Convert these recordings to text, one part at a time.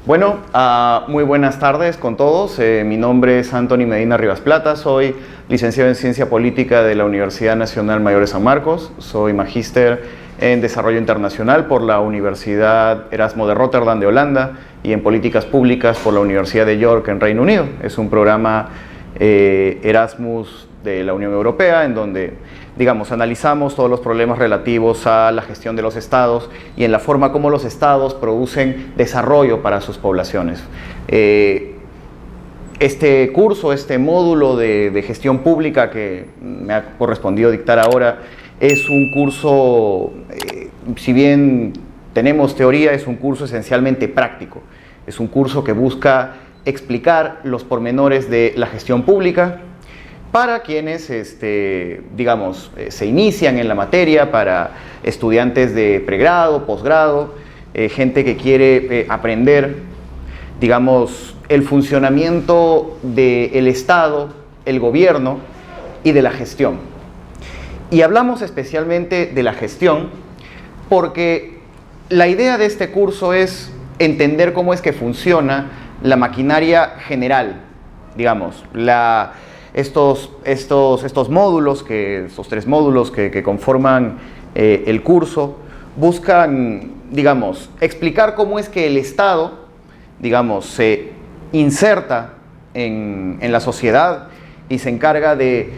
Bueno, muy buenas tardes con todos. Mi nombre es Anthony Medina Rivas Plata, soy licenciado en Ciencia Política de la Universidad Nacional Mayor de San Marcos, soy magíster en Desarrollo Internacional por la Universidad Erasmo de Rotterdam de Holanda y en Políticas Públicas por la Universidad de York en Reino Unido. Es un programa Erasmus de la Unión Europea en donde, digamos, analizamos todos los problemas relativos a la gestión de los estados y en la forma como los estados producen desarrollo para sus poblaciones. Este curso, este módulo de gestión pública que me ha correspondido dictar ahora, es un curso, si bien tenemos teoría, es un curso esencialmente práctico. Es un curso que busca explicar los pormenores de la gestión pública para quienes, digamos, se inician en la materia, para estudiantes de pregrado, posgrado, gente que quiere aprender, digamos, el funcionamiento del Estado, el gobierno y de la gestión. Y hablamos especialmente de la gestión porque la idea de este curso es entender cómo es que funciona la maquinaria general, digamos, estos módulos, estos tres módulos que conforman el curso, buscan, digamos, explicar cómo es que el Estado, digamos, se inserta en la sociedad y se encarga de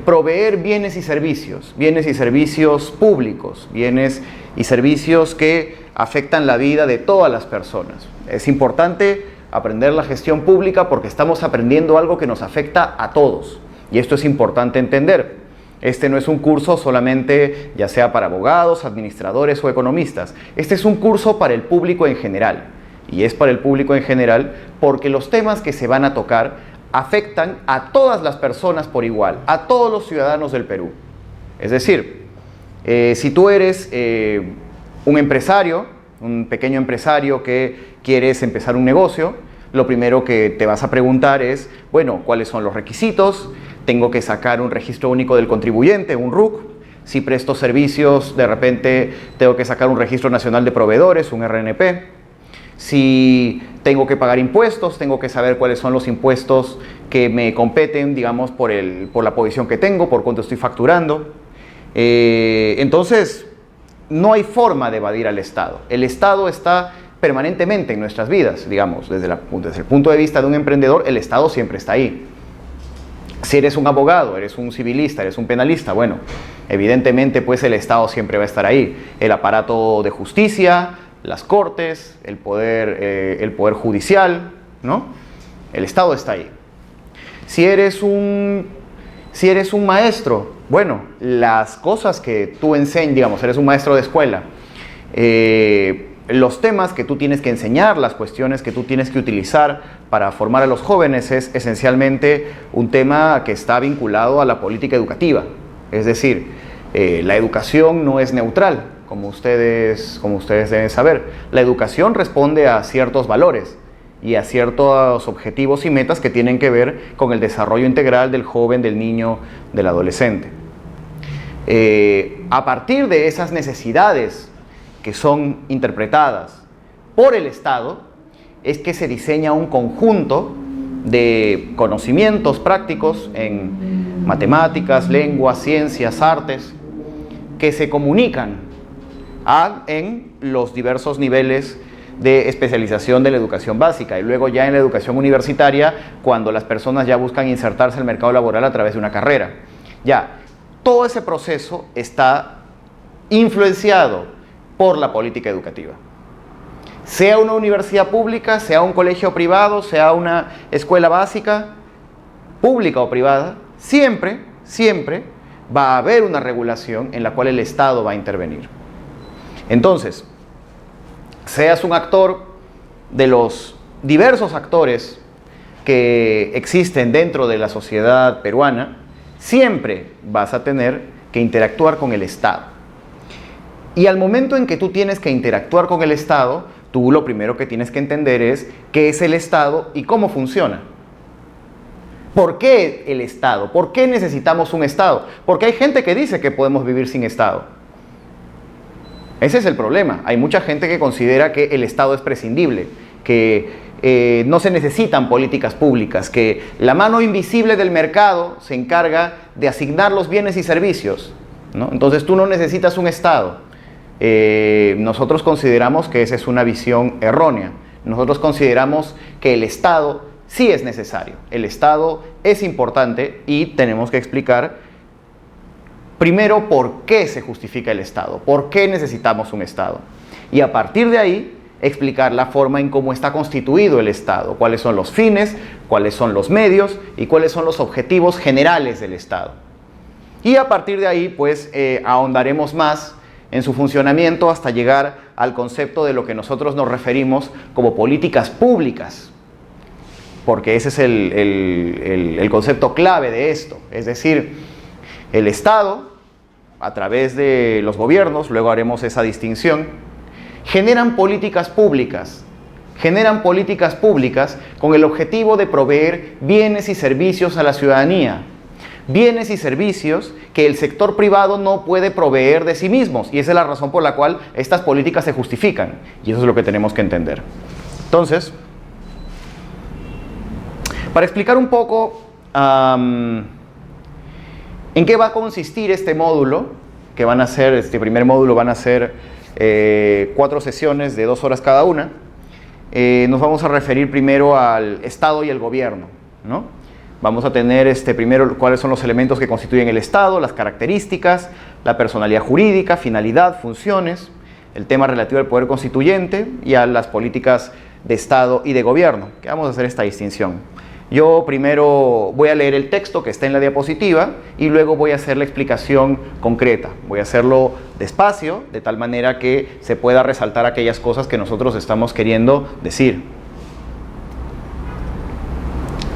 proveer bienes y servicios públicos, bienes y servicios que afectan la vida de todas las personas. Es importante aprender la gestión pública porque estamos aprendiendo algo que nos afecta a todos. Y esto es importante entender. Este no es un curso solamente ya sea para abogados, administradores o economistas. Este es un curso para el público en general. Y es para el público en general porque los temas que se van a tocar afectan a todas las personas por igual, a todos los ciudadanos del Perú. Es decir, si tú eres un empresario, un pequeño empresario que quieres empezar un negocio, lo primero que te vas a preguntar es, bueno, ¿cuáles son los requisitos? Tengo que sacar un registro único del contribuyente, un RUC. Si presto servicios, de repente tengo que sacar un registro nacional de proveedores, un RNP. Si tengo que pagar impuestos, tengo que saber cuáles son los impuestos que me competen, digamos, por la posición que tengo, por cuánto estoy facturando. Entonces, no hay forma de evadir al Estado. El Estado está permanentemente en nuestras vidas, digamos, desde el punto de vista de un emprendedor, el Estado siempre está ahí. Si eres un abogado, eres un civilista, eres un penalista, bueno, evidentemente pues el Estado siempre va a estar ahí. El aparato de justicia, las cortes, el poder judicial, ¿no? El Estado está ahí. Si eres un maestro, bueno, las cosas que tú enseñas, digamos, eres un maestro de escuela, los temas que tú tienes que enseñar, las cuestiones que tú tienes que utilizar para formar a los jóvenes es esencialmente un tema que está vinculado a la política educativa. Es decir, la educación no es neutral, como ustedes deben saber. La educación responde a ciertos valores y a ciertos objetivos y metas que tienen que ver con el desarrollo integral del joven, del niño, del adolescente. A partir de esas necesidades que son interpretadas por el Estado, es que se diseña un conjunto de conocimientos prácticos en matemáticas, lenguas, ciencias, artes, que se comunican en los diversos niveles de especialización de la educación básica y luego ya en la educación universitaria cuando las personas ya buscan insertarse en el mercado laboral a través de una carrera. Ya, todo ese proceso está influenciado por la política educativa. Sea una universidad pública, sea un colegio privado, sea una escuela básica, pública o privada, siempre va a haber una regulación en la cual el Estado va a intervenir. Entonces, seas un actor de los diversos actores que existen dentro de la sociedad peruana, siempre vas a tener que interactuar con el Estado. Y al momento en que tú tienes que interactuar con el Estado, tú lo primero que tienes que entender es qué es el Estado y cómo funciona. ¿Por qué el Estado? ¿Por qué necesitamos un Estado? Porque hay gente que dice que podemos vivir sin Estado. Ese es el problema. Hay mucha gente que considera que el Estado es prescindible, que no se necesitan políticas públicas, que la mano invisible del mercado se encarga de asignar los bienes y servicios, ¿no? Entonces tú no necesitas un Estado. Nosotros consideramos que esa es una visión errónea. Nosotros consideramos que el Estado sí es necesario. El Estado es importante y tenemos que explicar primero por qué se justifica el Estado, por qué necesitamos un Estado. Y a partir de ahí explicar la forma en cómo está constituido el Estado, cuáles son los fines, cuáles son los medios y cuáles son los objetivos generales del Estado. Y a partir de ahí, pues, ahondaremos más en su funcionamiento hasta llegar al concepto de lo que nosotros nos referimos como políticas públicas, porque ese es el concepto clave de esto. Es decir, el Estado, a través de los gobiernos, luego haremos esa distinción, generan políticas públicas con el objetivo de proveer bienes y servicios a la ciudadanía. Bienes y servicios que el sector privado no puede proveer de sí mismos. Y esa es la razón por la cual estas políticas se justifican. Y eso es lo que tenemos que entender. Entonces, para explicar un poco en qué va a consistir este módulo, que van a ser, este primer módulo van a ser 4 sesiones de 2 horas cada una, nos vamos a referir primero al Estado y el gobierno, ¿no? Vamos a tener primero cuáles son los elementos que constituyen el Estado, las características, la personalidad jurídica, finalidad, funciones, el tema relativo al poder constituyente y a las políticas de Estado y de gobierno, que vamos a hacer esta distinción. Yo primero voy a leer el texto que está en la diapositiva y luego voy a hacer la explicación concreta. Voy a hacerlo despacio, de tal manera que se pueda resaltar aquellas cosas que nosotros estamos queriendo decir.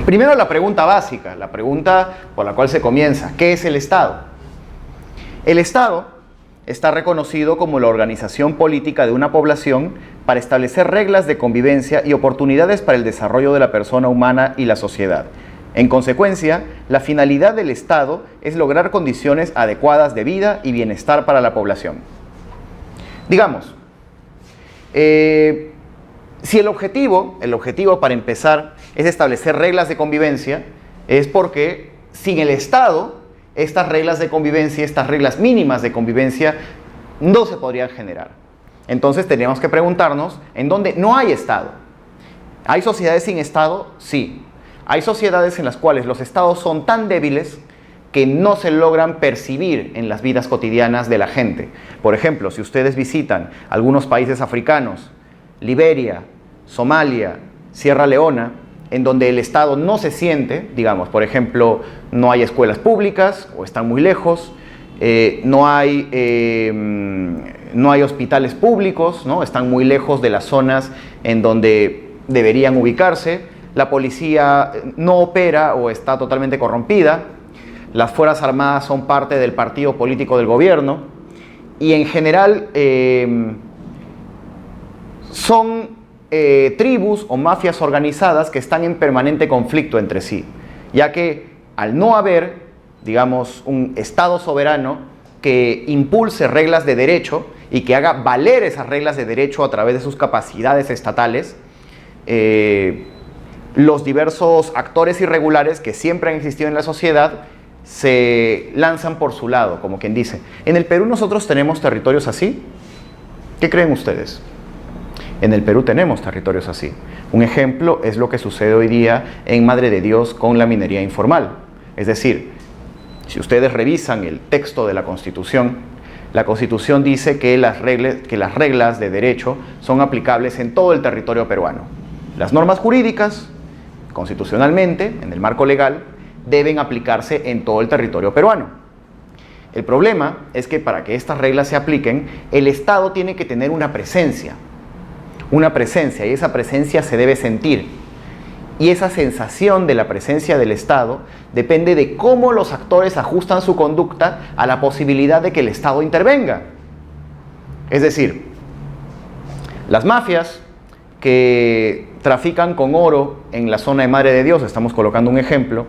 Primero la pregunta básica, la pregunta por la cual se comienza. ¿Qué es el Estado? El Estado está reconocido como la organización política de una población para establecer reglas de convivencia y oportunidades para el desarrollo de la persona humana y la sociedad. En consecuencia, la finalidad del Estado es lograr condiciones adecuadas de vida y bienestar para la población. Digamos, si el objetivo para empezar es establecer reglas de convivencia, es porque sin el Estado estas reglas de convivencia, estas reglas mínimas de convivencia no se podrían generar. Entonces tenemos que preguntarnos en dónde no hay Estado. ¿Hay sociedades sin Estado? Sí. Hay sociedades en las cuales los Estados son tan débiles que no se logran percibir en las vidas cotidianas de la gente. Por ejemplo, si ustedes visitan algunos países africanos, Liberia, Somalia, Sierra Leona, en donde el Estado no se siente, digamos, por ejemplo, no hay escuelas públicas o están muy lejos, no hay hospitales públicos, ¿no? Están muy lejos de las zonas en donde deberían ubicarse, la policía no opera o está totalmente corrompida, las Fuerzas Armadas son parte del partido político del gobierno y en general son tribus o mafias organizadas que están en permanente conflicto entre sí, ya que al no haber, digamos, un Estado soberano que impulse reglas de derecho y que haga valer esas reglas de derecho a través de sus capacidades estatales, los diversos actores irregulares que siempre han existido en la sociedad se lanzan por su lado, como quien dice. ¿En el Perú nosotros tenemos territorios así? ¿Qué creen ustedes? En el Perú tenemos territorios así. Un ejemplo es lo que sucede hoy día en Madre de Dios con la minería informal. Es decir, si ustedes revisan el texto de la Constitución dice que las reglas de derecho son aplicables en todo el territorio peruano. Las normas jurídicas, constitucionalmente, en el marco legal, deben aplicarse en todo el territorio peruano. El problema es que para que estas reglas se apliquen, el Estado tiene que tener una presencia, y esa presencia se debe sentir. Y esa sensación de la presencia del Estado depende de cómo los actores ajustan su conducta a la posibilidad de que el Estado intervenga. Es decir, las mafias que trafican con oro en la zona de Madre de Dios, estamos colocando un ejemplo,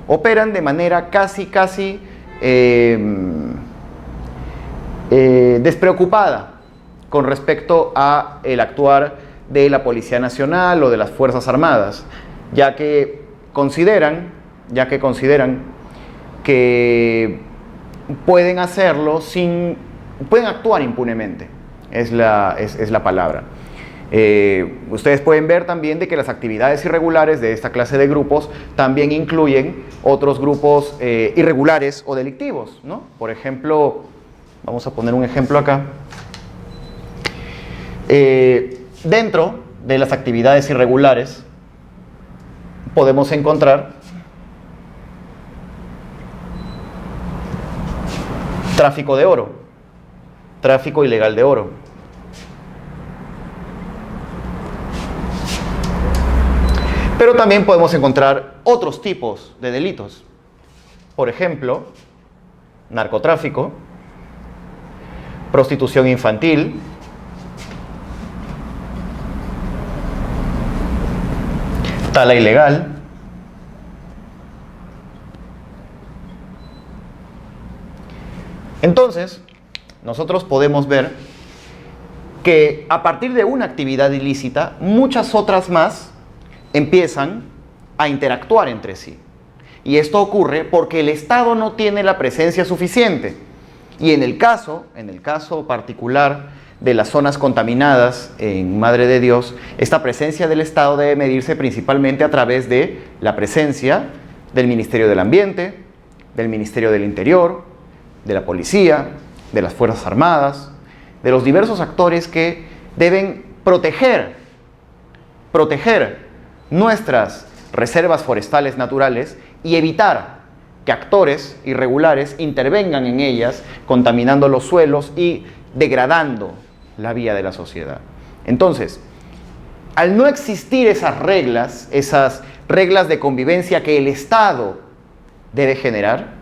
operan de manera casi despreocupada con respecto a el actuar de la Policía Nacional o de las Fuerzas Armadas, ya que consideran que pueden hacerlo pueden actuar impunemente, es la palabra. Ustedes pueden ver también de que las actividades irregulares de esta clase de grupos también incluyen otros grupos irregulares o delictivos, ¿no? Por ejemplo, vamos a poner un ejemplo acá. Dentro de las actividades irregulares podemos encontrar tráfico de oro, tráfico ilegal de oro. Pero también podemos encontrar otros tipos de delitos. Por ejemplo, narcotráfico, prostitución infantil, tala ilegal, entonces, nosotros podemos ver que a partir de una actividad ilícita, muchas otras más empiezan a interactuar entre sí. Y esto ocurre porque el Estado no tiene la presencia suficiente. Y en el caso particular de las zonas contaminadas en Madre de Dios, esta presencia del Estado debe medirse principalmente a través de la presencia del Ministerio del Ambiente, del Ministerio del Interior, de la Policía, de las Fuerzas Armadas, de los diversos actores que deben proteger nuestras reservas forestales naturales y evitar que actores irregulares intervengan en ellas, contaminando los suelos y degradando la vida de la sociedad. Entonces, al no existir esas reglas de convivencia que el Estado debe generar,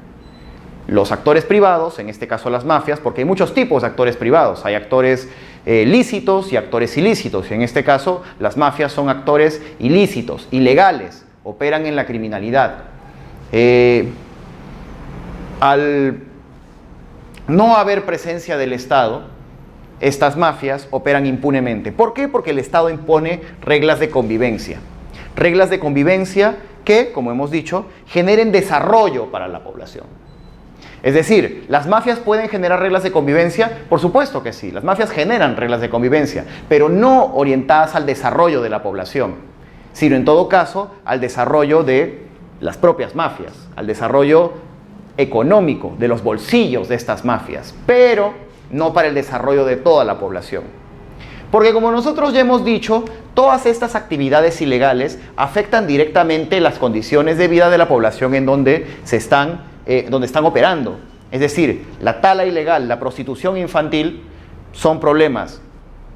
los actores privados, en este caso las mafias, porque hay muchos tipos de actores privados, hay actores lícitos y actores ilícitos, y en este caso las mafias son actores ilícitos, ilegales, operan en la criminalidad. Al no haber presencia del Estado, estas mafias operan impunemente. ¿Por qué? Porque el Estado impone reglas de convivencia que, como hemos dicho, generen desarrollo para la población. Es decir, ¿las mafias pueden generar reglas de convivencia? Por supuesto que sí, las mafias generan reglas de convivencia, pero no orientadas al desarrollo de la población, sino en todo caso al desarrollo de las propias mafias, al desarrollo económico de los bolsillos de estas mafias, pero no para el desarrollo de toda la población. Porque como nosotros ya hemos dicho, todas estas actividades ilegales afectan directamente las condiciones de vida de la población en donde están operando. Es decir, la tala ilegal, la prostitución infantil son problemas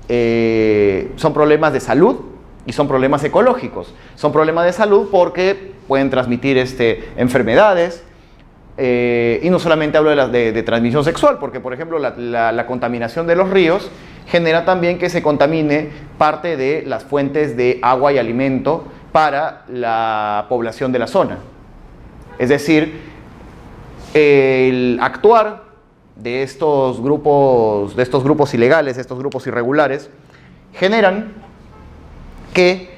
de salud y son problemas ecológicos. Son problemas de salud porque pueden transmitir enfermedades, y no solamente hablo de transmisión sexual, porque por ejemplo la contaminación de los ríos genera también que se contamine parte de las fuentes de agua y alimento para la población de la zona. Es decir, el actuar de estos grupos ilegales, de estos grupos irregulares, generan que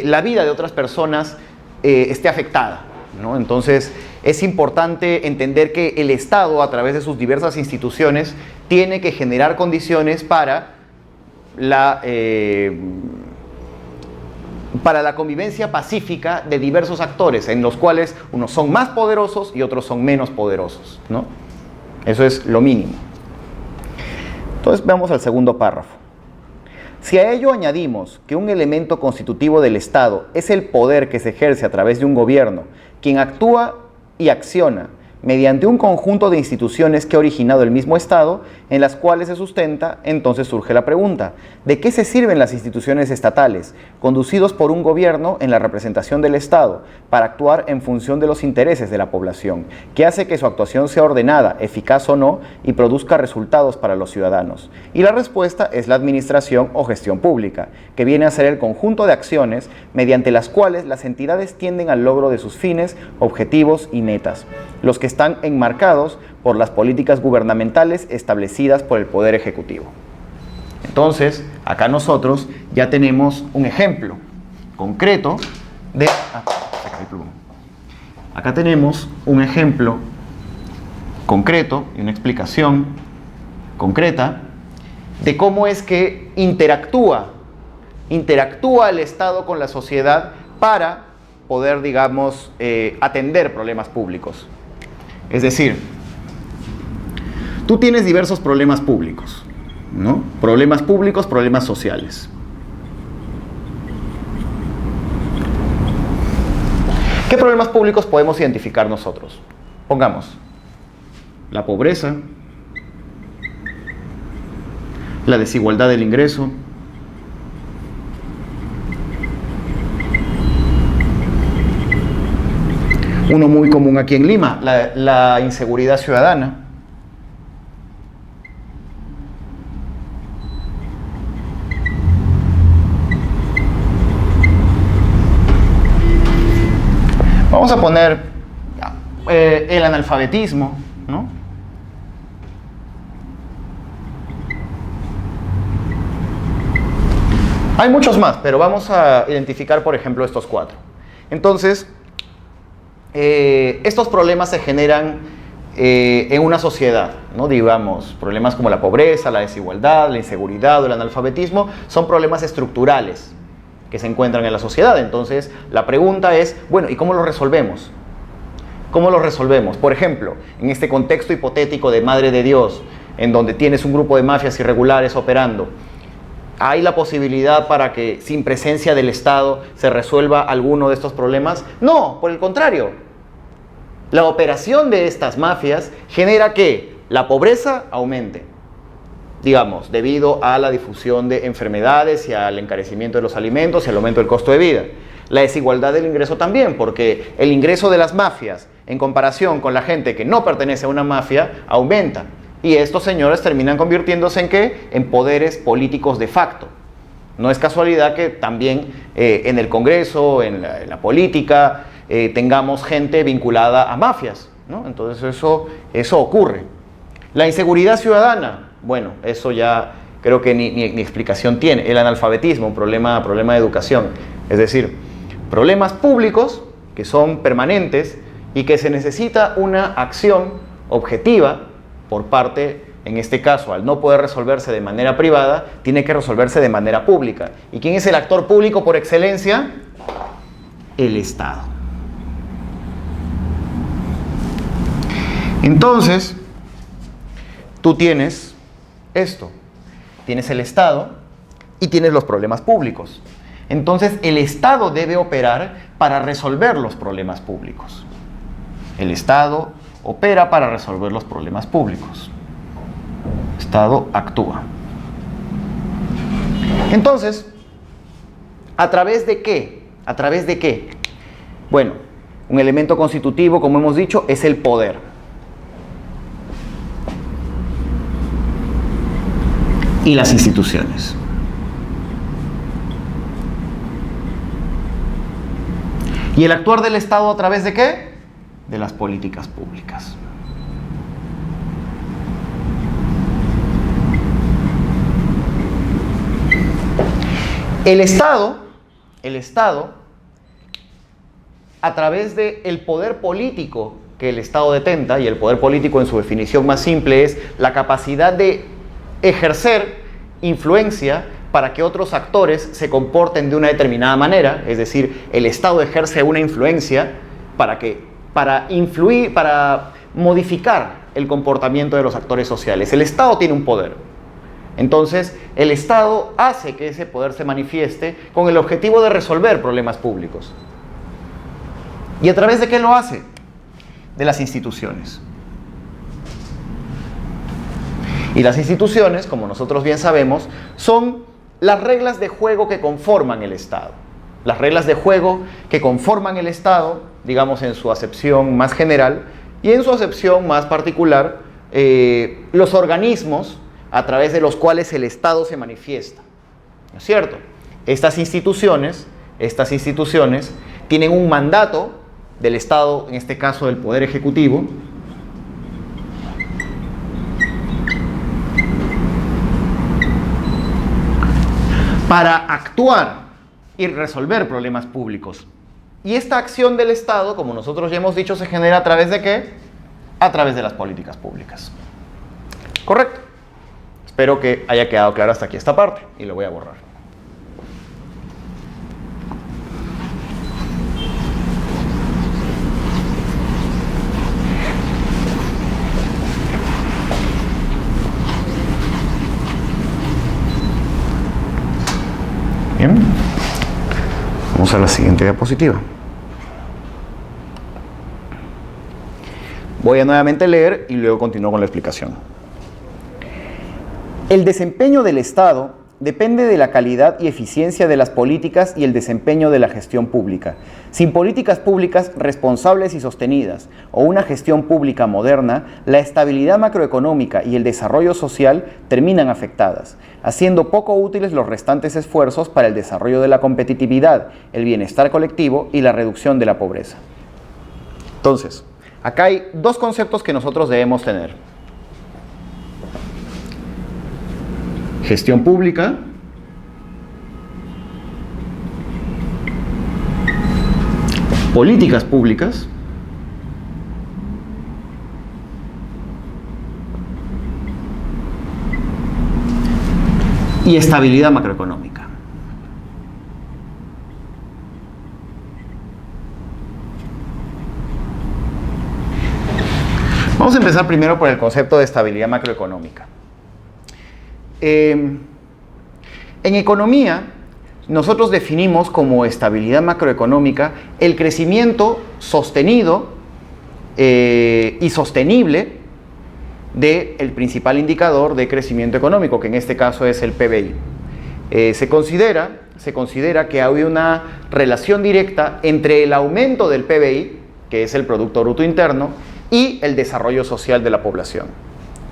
la vida de otras personas esté afectada, ¿no? Entonces, es importante entender que el Estado, a través de sus diversas instituciones, tiene que generar condiciones para la convivencia pacífica de diversos actores, en los cuales unos son más poderosos y otros son menos poderosos, ¿no? Eso es lo mínimo. Entonces veamos al segundo párrafo. Si a ello añadimos que un elemento constitutivo del Estado es el poder que se ejerce a través de un gobierno, quien actúa y acciona mediante un conjunto de instituciones que ha originado el mismo Estado, en las cuales se sustenta, entonces surge la pregunta: ¿de qué se sirven las instituciones estatales, conducidos por un gobierno en la representación del Estado, para actuar en función de los intereses de la población, que hace que su actuación sea ordenada, eficaz o no, y produzca resultados para los ciudadanos? Y la respuesta es la administración o gestión pública, que viene a ser el conjunto de acciones mediante las cuales las entidades tienden al logro de sus fines, objetivos y metas, los que están enmarcados por las políticas gubernamentales establecidas por el Poder Ejecutivo. Entonces, acá nosotros ya tenemos un ejemplo concreto de... Acá tenemos un ejemplo concreto y una explicación concreta de cómo es que interactúa el Estado con la sociedad para poder, digamos, atender problemas públicos. Es decir, tú tienes diversos problemas públicos, ¿no? Problemas públicos, problemas sociales. ¿Qué problemas públicos podemos identificar nosotros? Pongamos la pobreza, la desigualdad del ingreso, uno muy común aquí en Lima, la inseguridad ciudadana. Vamos a poner el analfabetismo, ¿no? Hay muchos más, pero vamos a identificar, por ejemplo, estos 4. Entonces, estos problemas se generan en una sociedad, ¿no? Digamos, problemas como la pobreza, la desigualdad, la inseguridad o el analfabetismo son problemas estructurales que se encuentran en la sociedad. Entonces, la pregunta es, bueno, ¿y cómo lo resolvemos? ¿Cómo lo resolvemos? Por ejemplo, en este contexto hipotético de Madre de Dios, en donde tienes un grupo de mafias irregulares operando, ¿hay la posibilidad para que sin presencia del Estado se resuelva alguno de estos problemas? No, por el contrario. La operación de estas mafias genera que la pobreza aumente, digamos, debido a la difusión de enfermedades y al encarecimiento de los alimentos y al aumento del costo de vida. La desigualdad del ingreso también, porque el ingreso de las mafias en comparación con la gente que no pertenece a una mafia aumenta. Y estos señores terminan convirtiéndose ¿en qué? En poderes políticos de facto. No es casualidad que también en el Congreso, en la política, tengamos gente vinculada a mafias, ¿no? Entonces eso ocurre. La inseguridad ciudadana, bueno, eso ya creo que ni explicación tiene. El analfabetismo, un problema de educación. Es decir, problemas públicos que son permanentes y que se necesita una acción objetiva por parte, en este caso, al no poder resolverse de manera privada, tiene que resolverse de manera pública. ¿Y quién es el actor público por excelencia? El Estado. Entonces, tú tienes esto, tienes el Estado y tienes los problemas públicos. Entonces, el Estado debe operar para resolver los problemas públicos. El Estado opera para resolver los problemas públicos. El Estado actúa. Entonces, ¿a través de qué? ¿A través de qué? Bueno, un elemento constitutivo, como hemos dicho, es el poder. Y las instituciones. ¿Y el actuar del Estado a través de qué? De las políticas públicas. El Estado, a través del poder político que el Estado detenta, y el poder político en su definición más simple es la capacidad de ejercer influencia para que otros actores se comporten de una determinada manera, es decir, el Estado ejerce una influencia para influir, para modificar el comportamiento de los actores sociales. El Estado tiene un poder. Entonces, el Estado hace que ese poder se manifieste con el objetivo de resolver problemas públicos. ¿Y a través de qué lo hace? De las instituciones. Y las instituciones, como nosotros bien sabemos, son las reglas de juego que conforman el Estado. Las reglas de juego que conforman el Estado, digamos en su acepción más general, y en su acepción más particular, los organismos a través de los cuales el Estado se manifiesta. ¿No es cierto? Estas instituciones tienen un mandato del Estado, en este caso del Poder Ejecutivo, para actuar y resolver problemas públicos. Y esta acción del Estado, como nosotros ya hemos dicho, se genera a través de ¿qué? A través de las políticas públicas. ¿Correcto? Espero que haya quedado claro hasta aquí esta parte y lo voy a borrar. Bien. Vamos a la siguiente diapositiva. Voy a nuevamente leer y luego continúo con la explicación. El desempeño del Estado depende de la calidad y eficiencia de las políticas y el desempeño de la gestión pública. Sin políticas públicas responsables y sostenidas o una gestión pública moderna, la estabilidad macroeconómica y el desarrollo social terminan afectadas, haciendo poco útiles los restantes esfuerzos para el desarrollo de la competitividad, el bienestar colectivo y la reducción de la pobreza. Entonces, acá hay dos conceptos que nosotros debemos tener. Gestión pública políticas públicas y estabilidad macroeconómica. Vamos a empezar primero por el concepto de estabilidad macroeconómica. En economía, nosotros definimos como estabilidad macroeconómica el crecimiento sostenido y sostenible del principal indicador de crecimiento económico, que en este caso es el PBI. Se considera que hay una relación directa entre el aumento del PBI, que es el Producto Bruto Interno, y el desarrollo social de la población.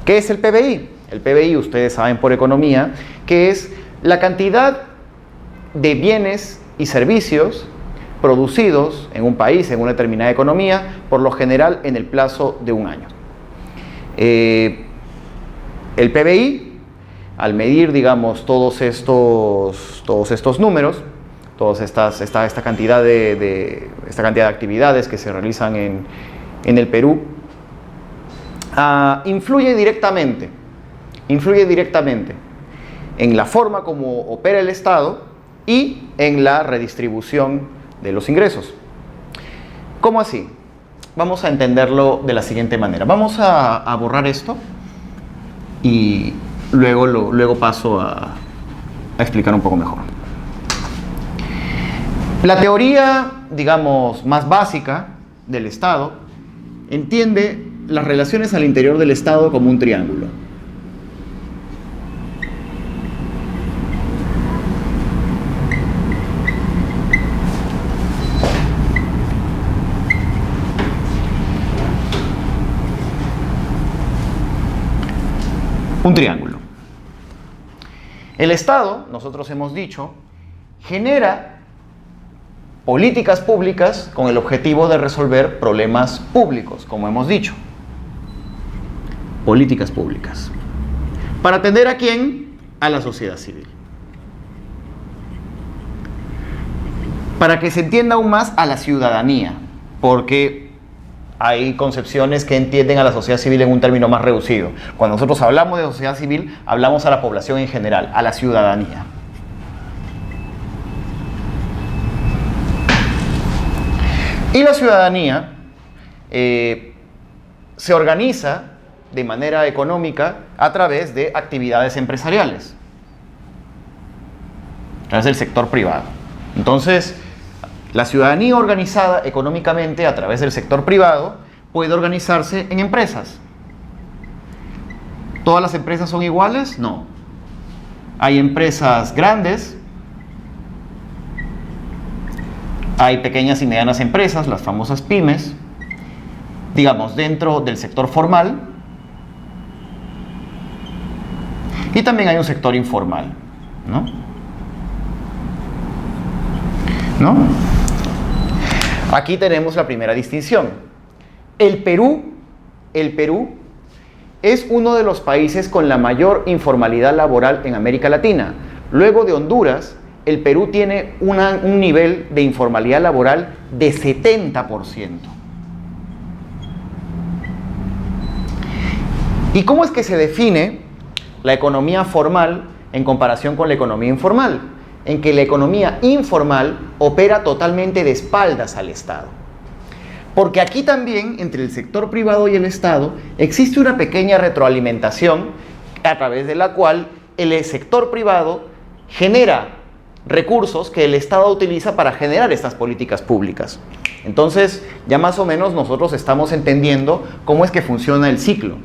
¿Qué es el PBI? El PBI, ustedes saben por economía, que es la cantidad de bienes y servicios producidos en un país, en una determinada economía, por lo general en el plazo de un año. El PBI, al medir, digamos, todos estos números, esta cantidad de actividades que se realizan en el Perú, influye directamente en la forma como opera el Estado y en la redistribución de los ingresos. ¿Cómo así? Vamos a entenderlo de la siguiente manera. Vamos a borrar esto y luego paso a explicar un poco mejor. La teoría, digamos, más básica del Estado entiende las relaciones al interior del Estado como un triángulo. Un triángulo. El Estado, nosotros hemos dicho, genera políticas públicas con el objetivo de resolver problemas públicos, como hemos dicho. Políticas públicas. ¿Para atender a quién? A la sociedad civil. Para que se entienda aún más, a la ciudadanía, porque hay concepciones que entienden a la sociedad civil en un término más reducido. Cuando nosotros hablamos de sociedad civil, hablamos a la población en general, a la ciudadanía. Y la ciudadanía se organiza de manera económica a través de actividades empresariales, a través del sector privado. Entonces, la ciudadanía organizada económicamente a través del sector privado puede organizarse en empresas. ¿Todas las empresas son iguales? No. Hay empresas grandes, hay pequeñas y medianas empresas, las famosas pymes, digamos, dentro del sector formal, y también hay un sector informal, ¿no? Aquí tenemos la primera distinción. El Perú es uno de los países con la mayor informalidad laboral en América Latina. Luego de Honduras, el Perú tiene un nivel de informalidad laboral de 70%. ¿Y cómo es que se define la economía formal en comparación con la economía informal? En que la economía informal opera totalmente de espaldas al Estado. Porque aquí también, entre el sector privado y el Estado, existe una pequeña retroalimentación a través de la cual el sector privado genera recursos que el Estado utiliza para generar estas políticas públicas. Entonces, ya más o menos nosotros estamos entendiendo cómo es que funciona el ciclo.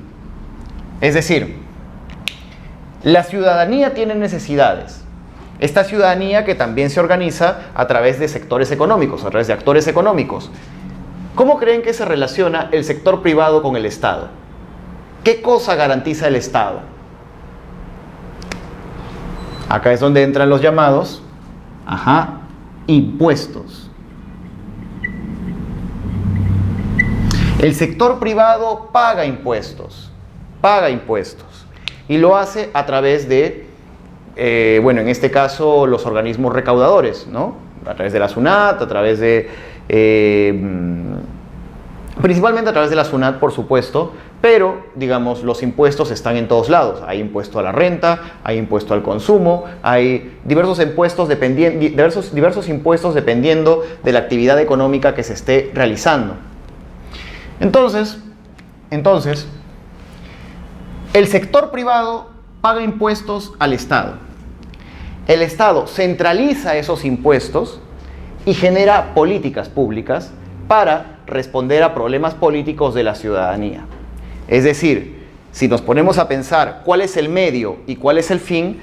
Es decir, la ciudadanía tiene necesidades. Esta ciudadanía que también se organiza a través de sectores económicos, a través de actores económicos. ¿Cómo creen que se relaciona el sector privado con el Estado? ¿Qué cosa garantiza el Estado? Acá es donde entran los llamados impuestos. El sector privado paga impuestos, y lo hace a través de, en este caso, los organismos recaudadores, ¿no? A través de la SUNAT, a través de, principalmente a través de la SUNAT, por supuesto, pero, digamos, los impuestos están en todos lados. Hay impuesto a la renta, hay impuesto al consumo, hay diversos impuestos dependiendo de la actividad económica que se esté realizando. Entonces, el sector privado paga impuestos al Estado. El Estado centraliza esos impuestos y genera políticas públicas para responder a problemas políticos de la ciudadanía. Es decir, si nos ponemos a pensar cuál es el medio y cuál es el fin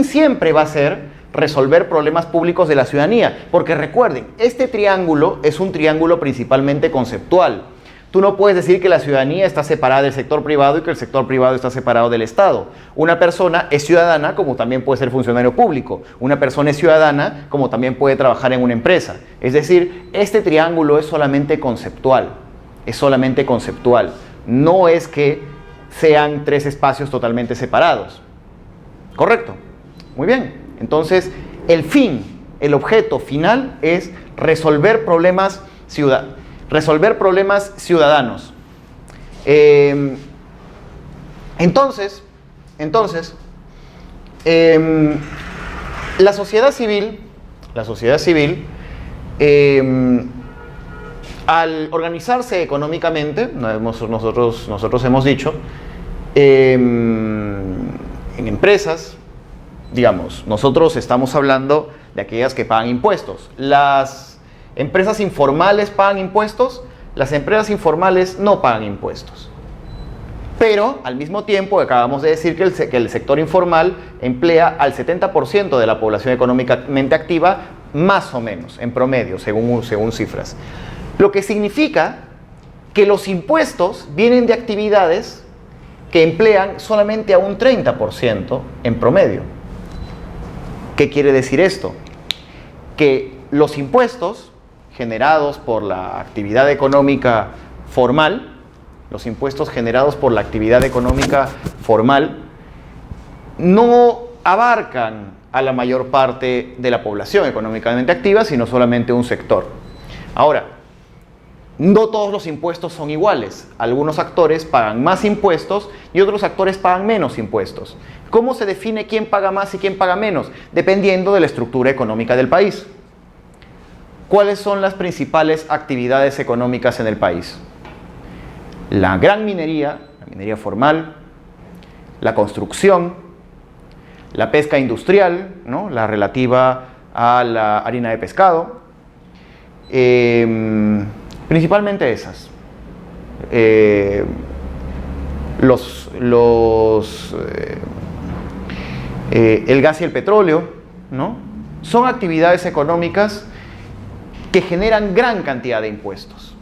siempre va a ser resolver problemas públicos de la ciudadanía. Porque recuerden, este triángulo es un triángulo principalmente conceptual. Tú no puedes decir que la ciudadanía está separada del sector privado y que el sector privado está separado del Estado. Una persona es ciudadana como también puede ser funcionario público. Una persona es ciudadana como también puede trabajar en una empresa. Es decir, este triángulo es solamente conceptual. No es que sean tres espacios totalmente separados. ¿Correcto? Muy bien. Entonces, el objeto final es resolver problemas ciudadanos. Entonces, la sociedad civil, al organizarse económicamente, nosotros hemos dicho, en empresas, digamos, nosotros estamos hablando de aquellas que pagan impuestos. Las empresas informales pagan impuestos, las empresas informales no pagan impuestos. Pero, al mismo tiempo, acabamos de decir que el sector informal emplea al 70% de la población económicamente activa, más o menos, en promedio, según cifras. Lo que significa que los impuestos vienen de actividades que emplean solamente a un 30% en promedio. ¿Qué quiere decir esto? Que los impuestos generados por la actividad económica formal, no abarcan a la mayor parte de la población económicamente activa, sino solamente un sector. Ahora, no todos los impuestos son iguales. Algunos actores pagan más impuestos y otros actores pagan menos impuestos. ¿Cómo se define quién paga más y quién paga menos? Dependiendo de la estructura económica del país. ¿Cuáles son las principales actividades económicas en el país? La gran minería, la minería formal, la construcción, la pesca industrial, ¿no? La relativa a la harina de pescado, principalmente esas. El gas y el petróleo, ¿no? Son actividades económicas que generan gran cantidad de impuestos.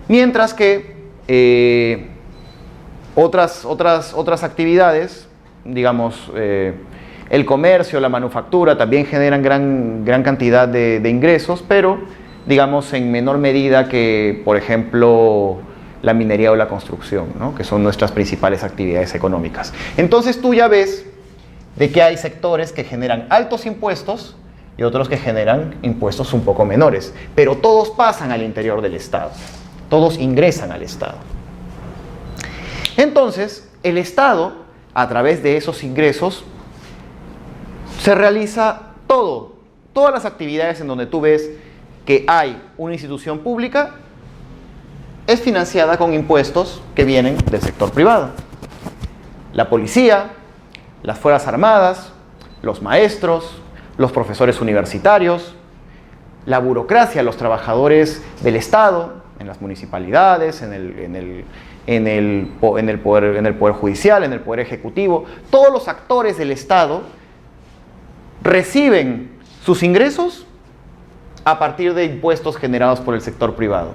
Mientras que otras actividades, digamos, el comercio, la manufactura, también generan gran cantidad de ingresos, pero, digamos, en menor medida que, por ejemplo, la minería o la construcción, ¿no? Que son nuestras principales actividades económicas. Entonces tú ya ves de que hay sectores que generan altos impuestos y otros que generan impuestos un poco menores, pero todos pasan al interior del Estado, todos ingresan al Estado. Entonces, el Estado, a través de esos ingresos, se realiza todas las actividades en donde tú ves que hay una institución pública, es financiada con impuestos que vienen del sector privado. La policía, las Fuerzas Armadas, los maestros, los profesores universitarios, la burocracia, los trabajadores del Estado, en las municipalidades, en el Poder Judicial, en el Poder Ejecutivo, todos los actores del Estado reciben sus ingresos a partir de impuestos generados por el sector privado.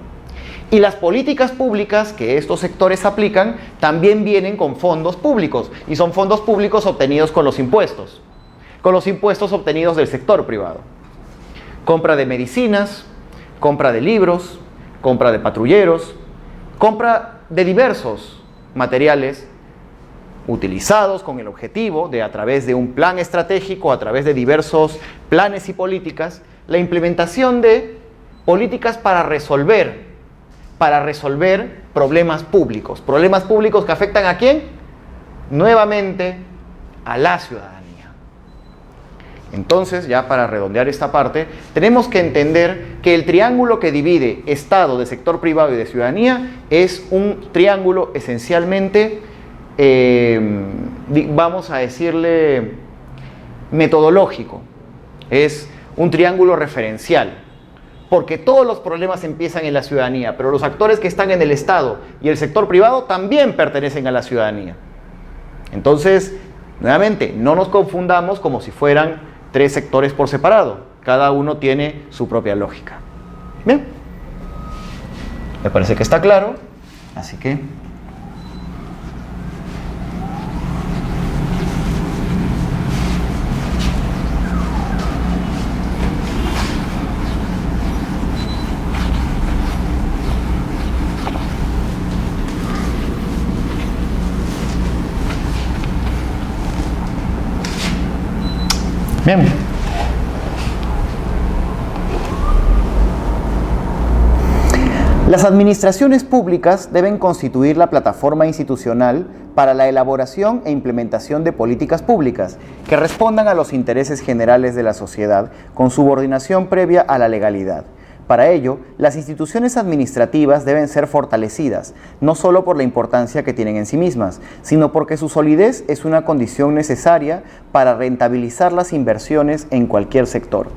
Y las políticas públicas que estos sectores aplican también vienen con fondos públicos, y son fondos públicos obtenidos con los impuestos obtenidos del sector privado. Compra de medicinas, compra de libros, compra de patrulleros, compra de diversos materiales utilizados con el objetivo de, a través de un plan estratégico, a través de diversos planes y políticas, la implementación de políticas para resolver problemas públicos que afectan ¿a quién? Nuevamente a la ciudadanía. Entonces, ya para redondear esta parte, tenemos que entender que el triángulo que divide Estado de sector privado y de ciudadanía es un triángulo esencialmente, vamos a decirle, metodológico. Es un triángulo referencial, porque todos los problemas empiezan en la ciudadanía, pero los actores que están en el Estado y el sector privado también pertenecen a la ciudadanía. Entonces, nuevamente, no nos confundamos como si fueran tres sectores por separado. Cada uno tiene su propia lógica. Bien, me parece que está claro, así que bien. Las administraciones públicas deben constituir la plataforma institucional para la elaboración e implementación de políticas públicas que respondan a los intereses generales de la sociedad con subordinación previa a la legalidad. Para ello, las instituciones administrativas deben ser fortalecidas, no solo por la importancia que tienen en sí mismas, sino porque su solidez es una condición necesaria para rentabilizar las inversiones en cualquier sector.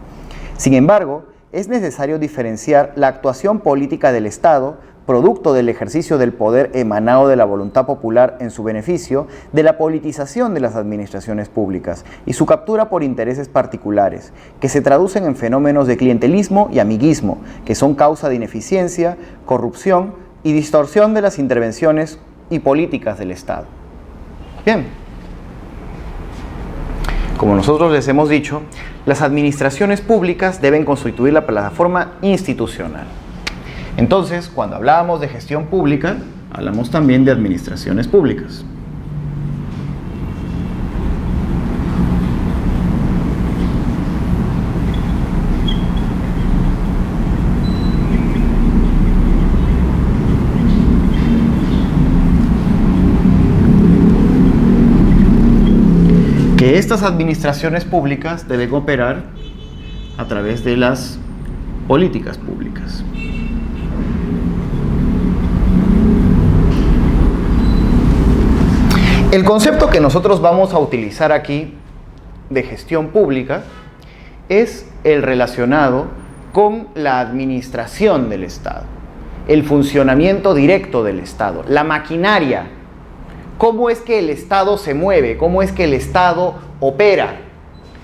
Sin embargo, es necesario diferenciar la actuación política del Estado, producto del ejercicio del poder emanado de la voluntad popular en su beneficio, de la politización de las administraciones públicas y su captura por intereses particulares, que se traducen en fenómenos de clientelismo y amiguismo, que son causa de ineficiencia, corrupción y distorsión de las intervenciones y políticas del Estado. Bien, como nosotros les hemos dicho, las administraciones públicas deben constituir la plataforma institucional. Entonces, cuando hablábamos de gestión pública, hablamos también de administraciones públicas. Que estas administraciones públicas deben operar a través de las políticas públicas. El concepto que nosotros vamos a utilizar aquí de gestión pública es el relacionado con la administración del Estado, el funcionamiento directo del Estado, la maquinaria. ¿Cómo es que el Estado se mueve? ¿Cómo es que el Estado opera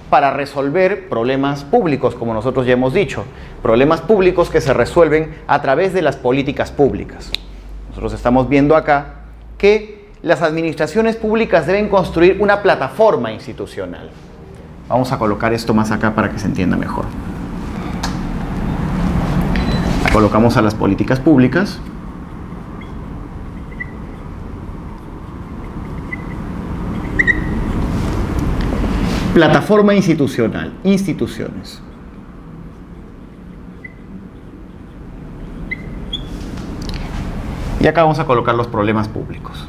para resolver problemas públicos, como nosotros ya hemos dicho? Problemas públicos que se resuelven a través de las políticas públicas. Nosotros estamos viendo acá que las administraciones públicas deben construir una plataforma institucional. Vamos a colocar esto más acá para que se entienda mejor. Colocamos a las políticas públicas. Plataforma institucional, instituciones. Y acá vamos a colocar los problemas públicos.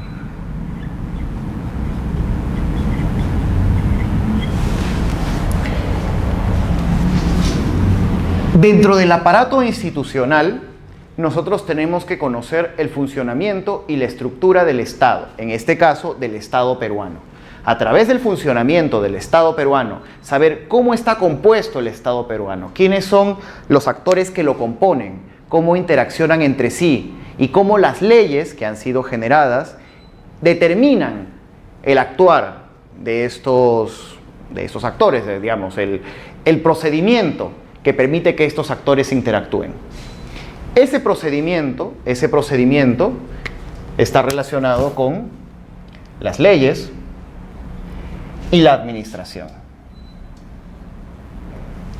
Dentro del aparato institucional, nosotros tenemos que conocer el funcionamiento y la estructura del Estado, en este caso del Estado peruano. A través del funcionamiento del Estado peruano, saber cómo está compuesto el Estado peruano, quiénes son los actores que lo componen, cómo interaccionan entre sí y cómo las leyes que han sido generadas determinan el actuar de estos actores, digamos, el procedimiento que permite que estos actores interactúen. Ese procedimiento está relacionado con las leyes y la administración.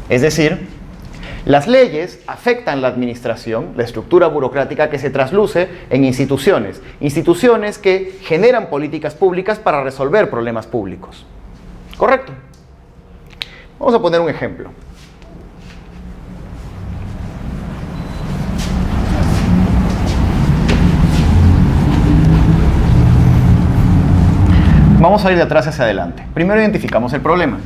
Es decir, las leyes afectan la administración, la estructura burocrática que se trasluce en instituciones. Instituciones que generan políticas públicas para resolver problemas públicos. ¿Correcto? Vamos a poner un ejemplo. Vamos a ir de atrás hacia adelante. Primero identificamos el problema.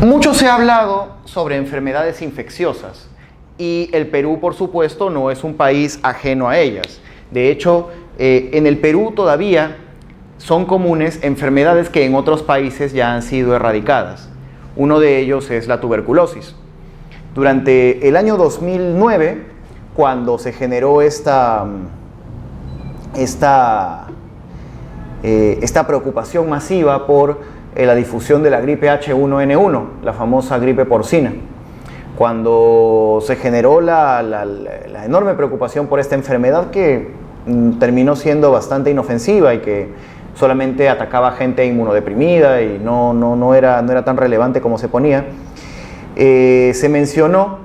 Mucho se ha hablado sobre enfermedades infecciosas y el Perú, por supuesto, no es un país ajeno a ellas. De hecho, en el Perú todavía son comunes enfermedades que en otros países ya han sido erradicadas. Uno de ellos es la tuberculosis. Durante el año 2009, cuando se generó esta preocupación masiva por la difusión de la gripe H1N1, la famosa gripe porcina. Cuando se generó la enorme preocupación por esta enfermedad que terminó siendo bastante inofensiva y que solamente atacaba a gente inmunodeprimida y no era tan relevante como se ponía, se mencionó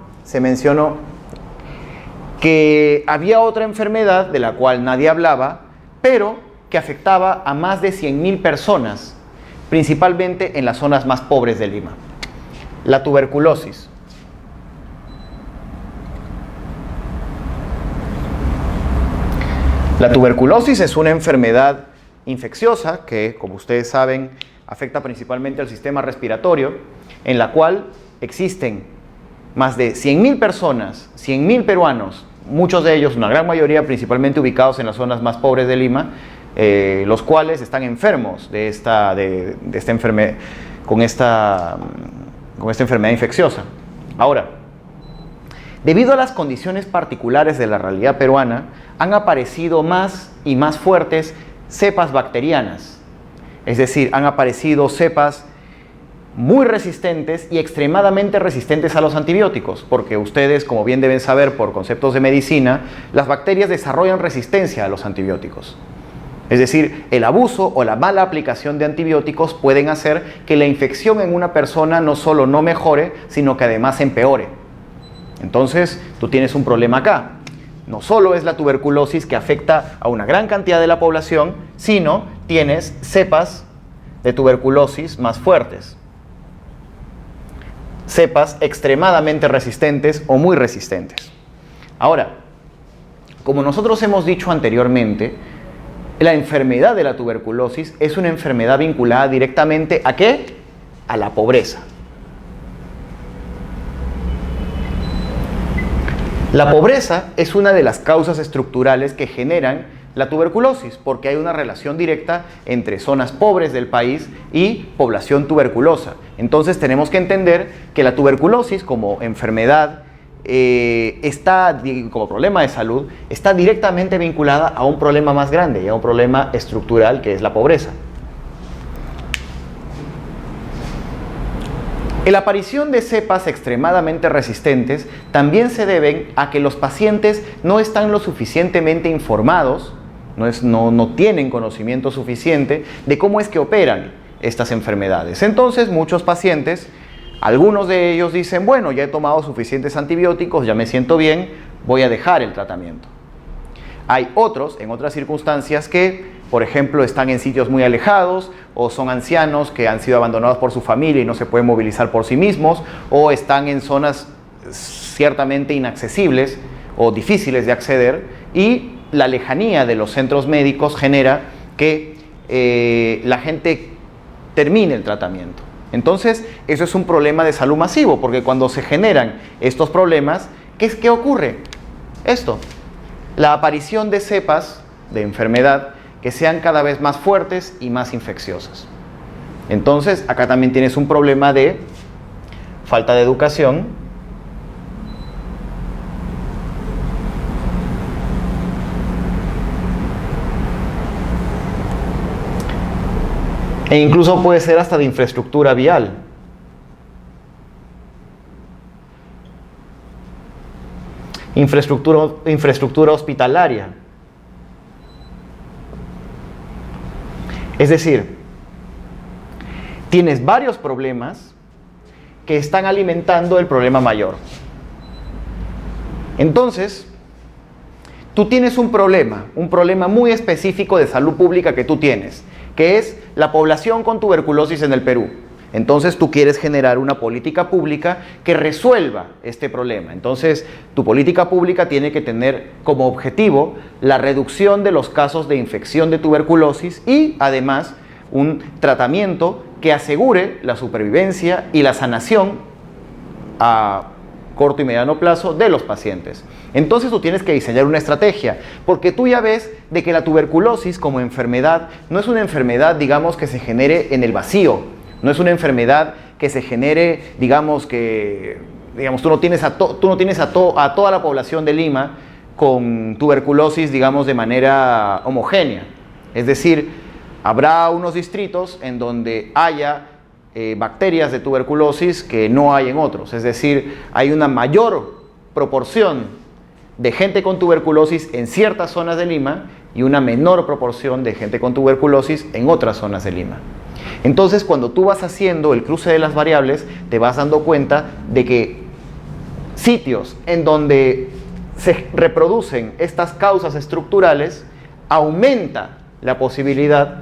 que había otra enfermedad de la cual nadie hablaba, pero que afectaba a más de 100.000 personas, principalmente en las zonas más pobres de Lima. La tuberculosis. La tuberculosis es una enfermedad infecciosa que, como ustedes saben, afecta principalmente al sistema respiratorio, en la cual existen más de 100.000 personas, 100.000 peruanos, muchos de ellos, una gran mayoría, principalmente ubicados en las zonas más pobres de Lima, los cuales están enfermos con esta enfermedad infecciosa. Ahora, debido a las condiciones particulares de la realidad peruana, han aparecido más y más fuertes cepas bacterianas. Es decir, han aparecido cepas muy resistentes y extremadamente resistentes a los antibióticos, porque ustedes, como bien deben saber por conceptos de medicina, las bacterias desarrollan resistencia a los antibióticos. Es decir, el abuso o la mala aplicación de antibióticos pueden hacer que la infección en una persona no solo no mejore, sino que además empeore. Entonces, tú tienes un problema acá. No solo es la tuberculosis que afecta a una gran cantidad de la población, sino tienes cepas de tuberculosis más fuertes. Cepas extremadamente resistentes o muy resistentes. Ahora, como nosotros hemos dicho anteriormente, la enfermedad de la tuberculosis es una enfermedad vinculada directamente ¿a qué? A la pobreza. La pobreza es una de las causas estructurales que generan la tuberculosis, porque hay una relación directa entre zonas pobres del país y población tuberculosa. Entonces tenemos que entender que la tuberculosis como enfermedad, como problema de salud, está directamente vinculada a un problema más grande y a un problema estructural que es la pobreza. La aparición de cepas extremadamente resistentes también se deben a que los pacientes no están lo suficientemente informados, no tienen conocimiento suficiente de cómo es que operan estas enfermedades. Entonces muchos pacientes, algunos de ellos dicen, bueno, ya he tomado suficientes antibióticos, ya me siento bien, voy a dejar el tratamiento. Hay otros, en otras circunstancias, que, por ejemplo, están en sitios muy alejados, o son ancianos que han sido abandonados por su familia y no se pueden movilizar por sí mismos, o están en zonas ciertamente inaccesibles o difíciles de acceder, y la lejanía de los centros médicos genera que la gente termine el tratamiento. Entonces, eso es un problema de salud masivo, porque cuando se generan estos problemas, ¿qué ocurre? Esto, la aparición de cepas de enfermedad que sean cada vez más fuertes y más infecciosas. Entonces, acá también tienes un problema de falta de educación, e incluso puede ser hasta de infraestructura vial. Infraestructura hospitalaria. Es decir, tienes varios problemas que están alimentando el problema mayor. Entonces, tú tienes un problema muy específico de salud pública que tú tienes, que es la población con tuberculosis en el Perú. Entonces tú quieres generar una política pública que resuelva este problema. Entonces tu política pública tiene que tener como objetivo la reducción de los casos de infección de tuberculosis y además un tratamiento que asegure la supervivencia y la sanación a corto y mediano plazo de los pacientes. Entonces tú tienes que diseñar una estrategia, porque tú ya ves de que la tuberculosis como enfermedad no es una enfermedad, digamos, que se genere en el vacío, no es una enfermedad que se genere, digamos, tú no tienes a toda la población de Lima con tuberculosis, digamos, de manera homogénea. Es decir, habrá unos distritos en donde haya bacterias de tuberculosis que no hay en otros. Es decir, hay una mayor proporción de gente con tuberculosis en ciertas zonas de Lima y una menor proporción de gente con tuberculosis en otras zonas de Lima. Entonces, cuando tú vas haciendo el cruce de las variables, te vas dando cuenta de que sitios en donde se reproducen estas causas estructurales aumenta la posibilidad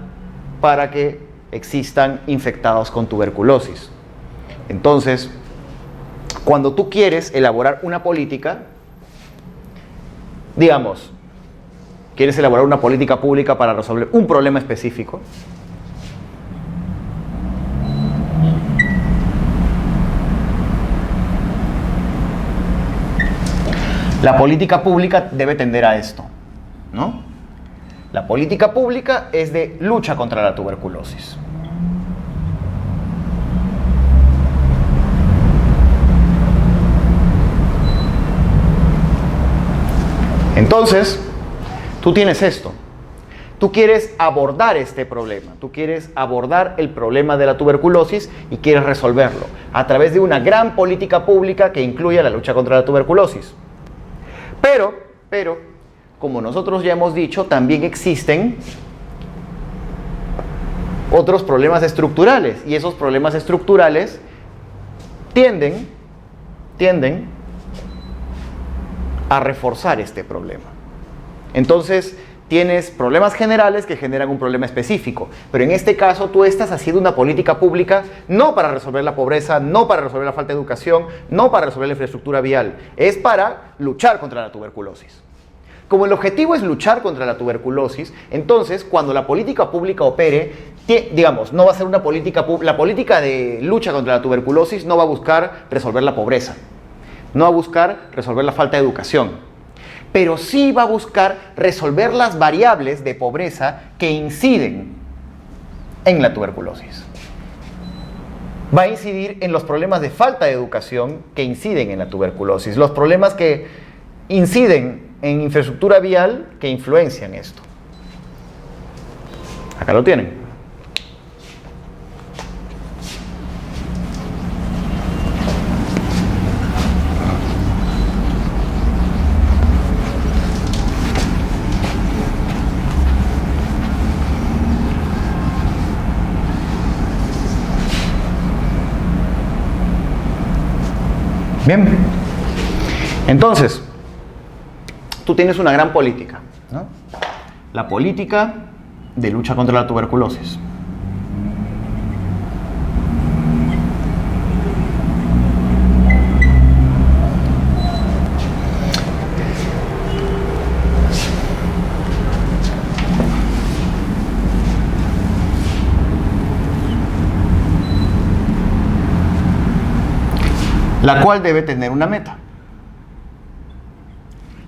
para que existan infectados con tuberculosis. Entonces, cuando tú quieres elaborar una política, digamos, quieres elaborar una política pública para resolver un problema específico, la política pública debe tender a esto, ¿no? La política pública es de lucha contra la tuberculosis. Entonces, tú tienes esto. Tú quieres abordar este problema. Tú quieres abordar el problema de la tuberculosis y quieres resolverlo a través de una gran política pública que incluya la lucha contra la tuberculosis. Pero, como nosotros ya hemos dicho, también existen otros problemas estructurales, y esos problemas estructurales tienden a reforzar este problema. Entonces, tienes problemas generales que generan un problema específico, pero en este caso tú estás haciendo una política pública no para resolver la pobreza, no para resolver la falta de educación, no para resolver la infraestructura vial, es para luchar contra la tuberculosis. Como el objetivo es luchar contra la tuberculosis, entonces cuando la política pública opere, digamos, no va a ser una política, la política de lucha contra la tuberculosis no va a buscar resolver la pobreza, no va a buscar resolver la falta de educación, pero sí va a buscar resolver las variables de pobreza que inciden en la tuberculosis. Va a incidir en los problemas de falta de educación que inciden en la tuberculosis, los problemas que inciden en infraestructura vial que influencian esto. Acá lo tienen. Bien. Entonces, tú tienes una gran política. ¿no? La política de lucha contra la tuberculosis. La cual debe tener una meta.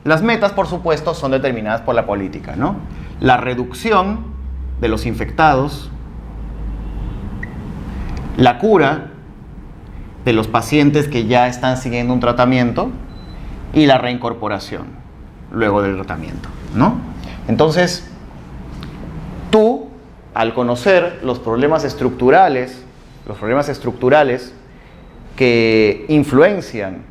Las metas, por supuesto, son determinadas por la política, ¿no? La reducción de los infectados, la cura de los pacientes que ya están siguiendo un tratamiento y la reincorporación luego del tratamiento, ¿no? Entonces, tú, al conocer los problemas estructurales que influencian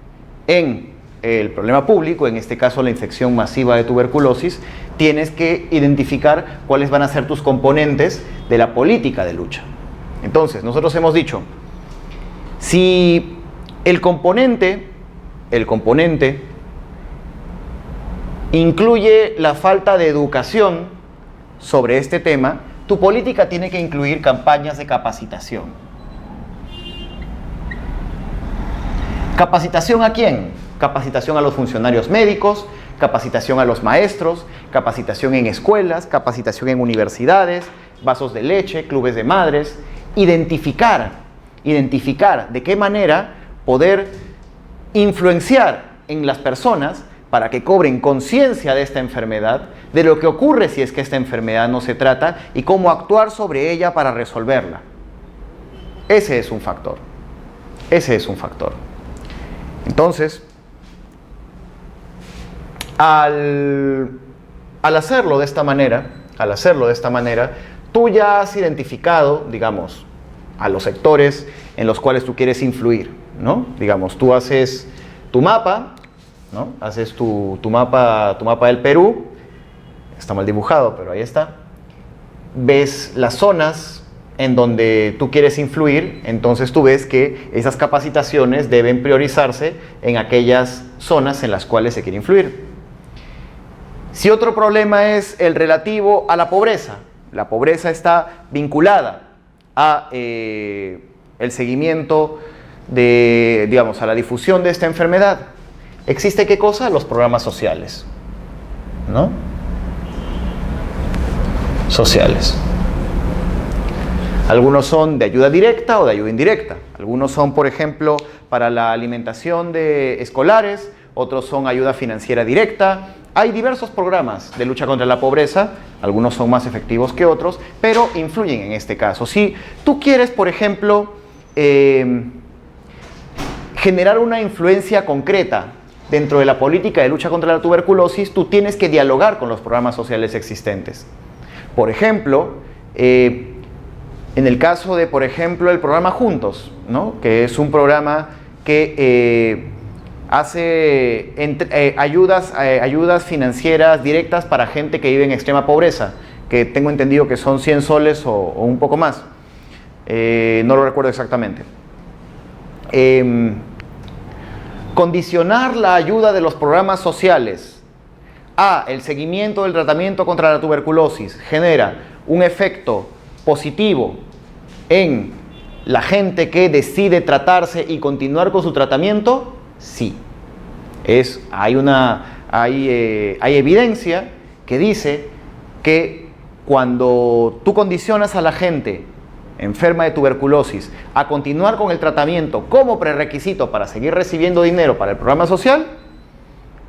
en el problema público, en este caso la infección masiva de tuberculosis, tienes que identificar cuáles van a ser tus componentes de la política de lucha. Entonces, nosotros hemos dicho, si el componente incluye la falta de educación sobre este tema, tu política tiene que incluir campañas de capacitación. ¿Capacitación a quién? Capacitación a los funcionarios médicos, capacitación a los maestros, capacitación en escuelas, capacitación en universidades, vasos de leche, clubes de madres. Identificar de qué manera poder influenciar en las personas para que cobren conciencia de esta enfermedad, de lo que ocurre si es que esta enfermedad no se trata y cómo actuar sobre ella para resolverla. Ese es un factor. Entonces, al hacerlo de esta manera, tú ya has identificado, digamos, a los sectores en los cuales tú quieres influir, ¿no? Digamos, tú haces tu mapa, ¿no? Haces tu mapa del Perú, está mal dibujado, pero ahí está. Ves las zonas en donde tú quieres influir, entonces tú ves que esas capacitaciones deben priorizarse en aquellas zonas en las cuales se quiere influir. Si otro problema es el relativo a la pobreza está vinculada a el seguimiento de, digamos, a la difusión de esta enfermedad. ¿Existe qué cosa? Los programas sociales, ¿no? Sociales. Algunos son de ayuda directa o de ayuda indirecta. Algunos son, por ejemplo, para la alimentación de escolares, otros son ayuda financiera directa. Hay diversos programas de lucha contra la pobreza, algunos son más efectivos que otros, pero influyen en este caso. Si tú quieres, por ejemplo, generar una influencia concreta dentro de la política de lucha contra la tuberculosis, tú tienes que dialogar con los programas sociales existentes. Por ejemplo, en el caso de, por ejemplo, el programa Juntos, ¿no? Que es un programa que hace ayudas financieras directas para gente que vive en extrema pobreza, que tengo entendido que son 100 soles o un poco más. No lo recuerdo exactamente. Condicionar la ayuda de los programas sociales a el seguimiento del tratamiento contra la tuberculosis genera un efecto positivo en la gente que decide tratarse y continuar con su tratamiento. Sí, hay evidencia que dice que cuando tú condicionas a la gente enferma de tuberculosis a continuar con el tratamiento como prerequisito para seguir recibiendo dinero para el programa social,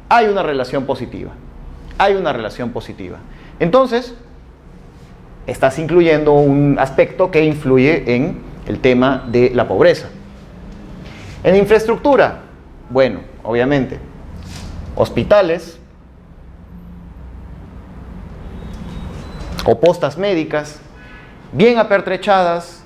hay una relación positiva. Entonces, estás incluyendo un aspecto que influye en el tema de la pobreza. En infraestructura, bueno, obviamente, hospitales o postas médicas bien apertrechadas,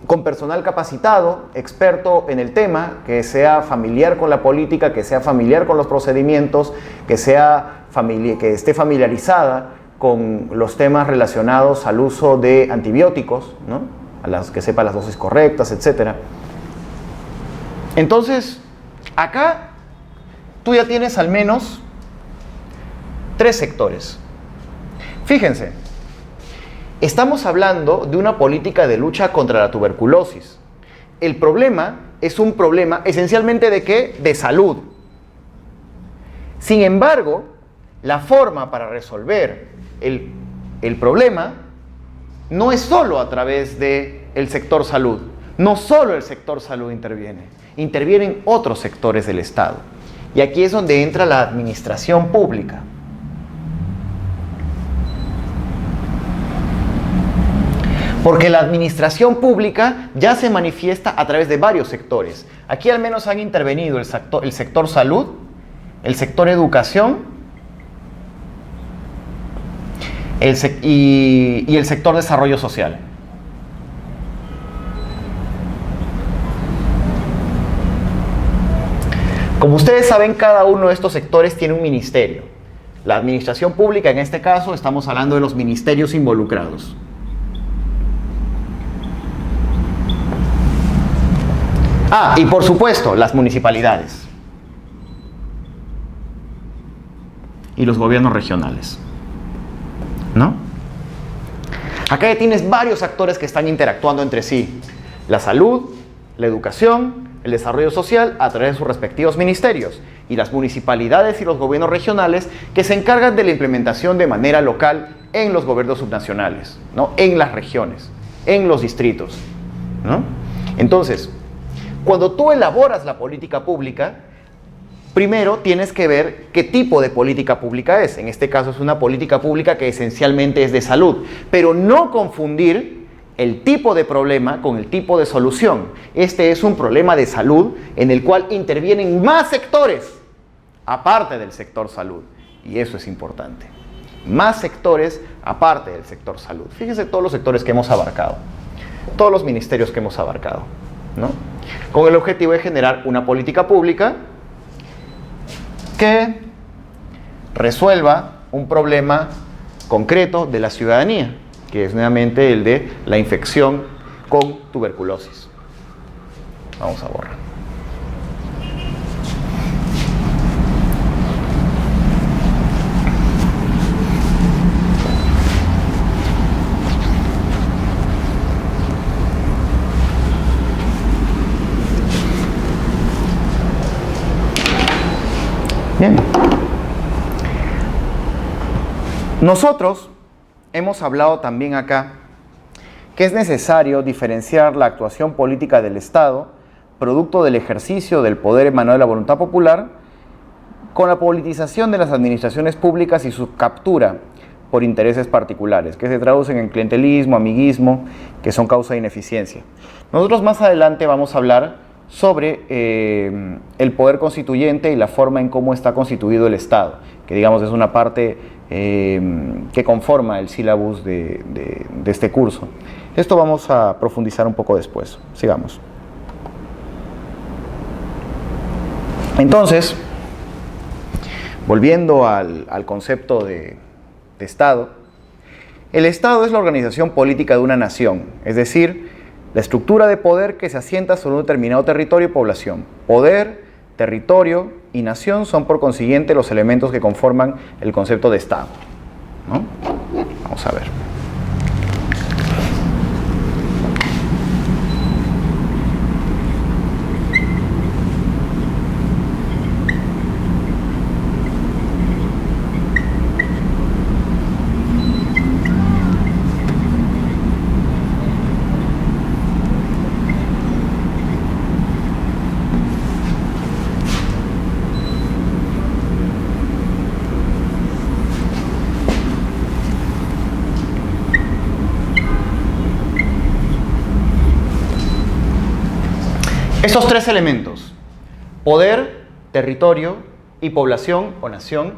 con personal capacitado, experto en el tema, que sea familiar con la política, que sea familiar con los procedimientos, que esté familiarizada con los temas relacionados al uso de antibióticos, ¿no? Que sepa las dosis correctas, etc. Entonces, acá tú ya tienes al menos tres sectores. Fíjense, estamos hablando de una política de lucha contra la tuberculosis. El problema es un problema esencialmente ¿de qué? De salud. Sin embargo, la forma para resolver el problema no es solo a través del sector salud. No solo el sector salud intervienen otros sectores del Estado. Y aquí es donde entra la administración pública. Porque la administración pública ya se manifiesta a través de varios sectores. Aquí al menos han intervenido el sector salud, el sector educación y el sector desarrollo social. Como ustedes saben, cada uno de estos sectores tiene un ministerio. La administración pública, en este caso, estamos hablando de los ministerios involucrados. Y por supuesto, las municipalidades y los gobiernos regionales, ¿no? Acá ya tienes varios actores que están interactuando entre sí. La salud, la educación, el desarrollo social a través de sus respectivos ministerios y las municipalidades y los gobiernos regionales que se encargan de la implementación de manera local en los gobiernos subnacionales, ¿no? En las regiones, en los distritos, ¿no? Entonces, cuando tú elaboras la política pública, primero tienes que ver qué tipo de política pública es. En este caso es una política pública que esencialmente es de salud, pero no confundir el tipo de problema con el tipo de solución. Este es un problema de salud en el cual intervienen más sectores, aparte del sector salud. Y eso es importante. Más sectores aparte del sector salud. Fíjense todos los sectores que hemos abarcado, todos los ministerios que hemos abarcado, ¿no? Con el objetivo de generar una política pública que resuelva un problema concreto de la ciudadanía, que es nuevamente el de la infección con tuberculosis. Vamos a borrar. Bien. Nosotros hemos hablado también acá que es necesario diferenciar la actuación política del Estado, producto del ejercicio del poder emanado de la voluntad popular, con la politización de las administraciones públicas y su captura por intereses particulares, que se traducen en clientelismo, amiguismo, que son causa de ineficiencia. Nosotros más adelante vamos a hablar sobre el poder constituyente y la forma en cómo está constituido el Estado, que digamos es una parte que conforma el sílabus de este curso. Esto vamos a profundizar un poco después. Sigamos. Entonces, volviendo al concepto de Estado, el Estado es la organización política de una nación, es decir, la estructura de poder que se asienta sobre un determinado territorio y población. Poder, territorio y nación son por consiguiente los elementos que conforman el concepto de Estado, ¿no? Vamos a ver. Estos tres elementos, poder, territorio y población o nación,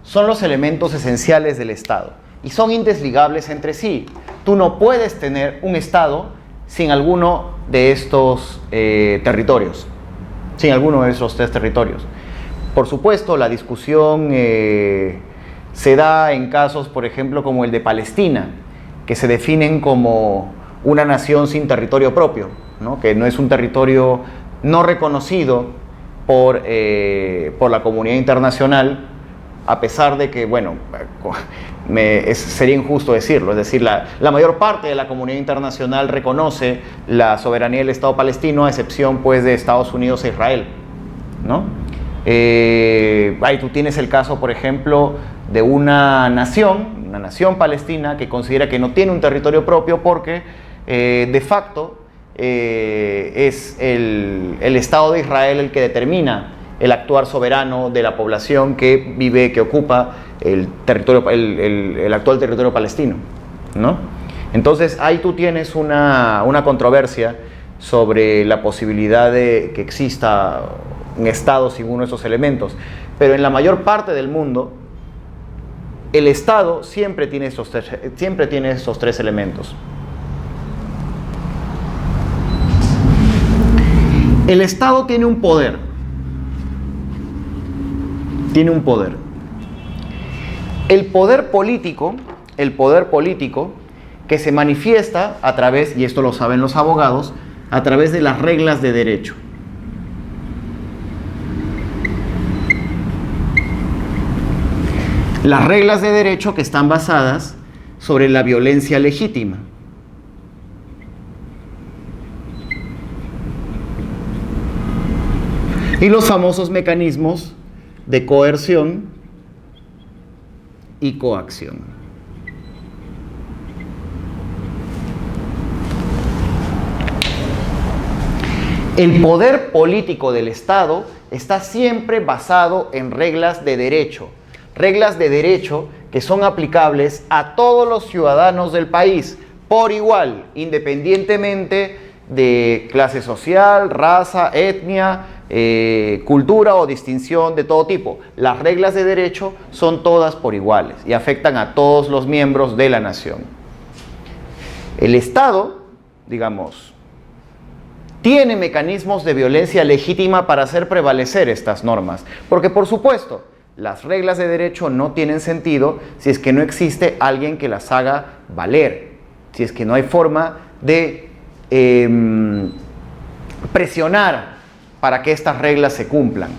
son los elementos esenciales del Estado y son indesligables entre sí. Tú no puedes tener un Estado sin alguno de estos territorios, sin alguno de esos tres territorios. Por supuesto, la discusión se da en casos, por ejemplo, como el de Palestina, que se definen como una nación sin territorio propio, ¿no? Que no es un territorio no reconocido por la comunidad internacional, a pesar de que, bueno, sería injusto decirlo, es decir, la mayor parte de la comunidad internacional reconoce la soberanía del Estado palestino, a excepción pues de Estados Unidos e Israel, ¿no? Ahí tú tienes el caso, por ejemplo, de una nación palestina que considera que no tiene un territorio propio porque de facto es el Estado de Israel el que determina el actuar soberano de la población que vive, que ocupa el actual territorio palestino, ¿no? Entonces ahí tú tienes una controversia sobre la posibilidad de que exista un Estado sin uno de esos elementos, pero en la mayor parte del mundo el Estado siempre tiene esos tres elementos. El Estado tiene un poder. El poder político que se manifiesta a través, y esto lo saben los abogados, a través de las reglas de derecho. Las reglas de derecho que están basadas sobre la violencia legítima. Y los famosos mecanismos de coerción y coacción. El poder político del Estado está siempre basado en reglas de derecho que son aplicables a todos los ciudadanos del país por igual, independientemente de clase social, raza, etnia, cultura o distinción de todo tipo. Las reglas de derecho son todas por iguales y afectan a todos los miembros de la nación. El Estado, digamos, tiene mecanismos de violencia legítima para hacer prevalecer estas normas, porque por supuesto, las reglas de derecho no tienen sentido si es que no existe alguien que las haga valer, si es que no hay forma de presionar para que estas reglas se cumplan.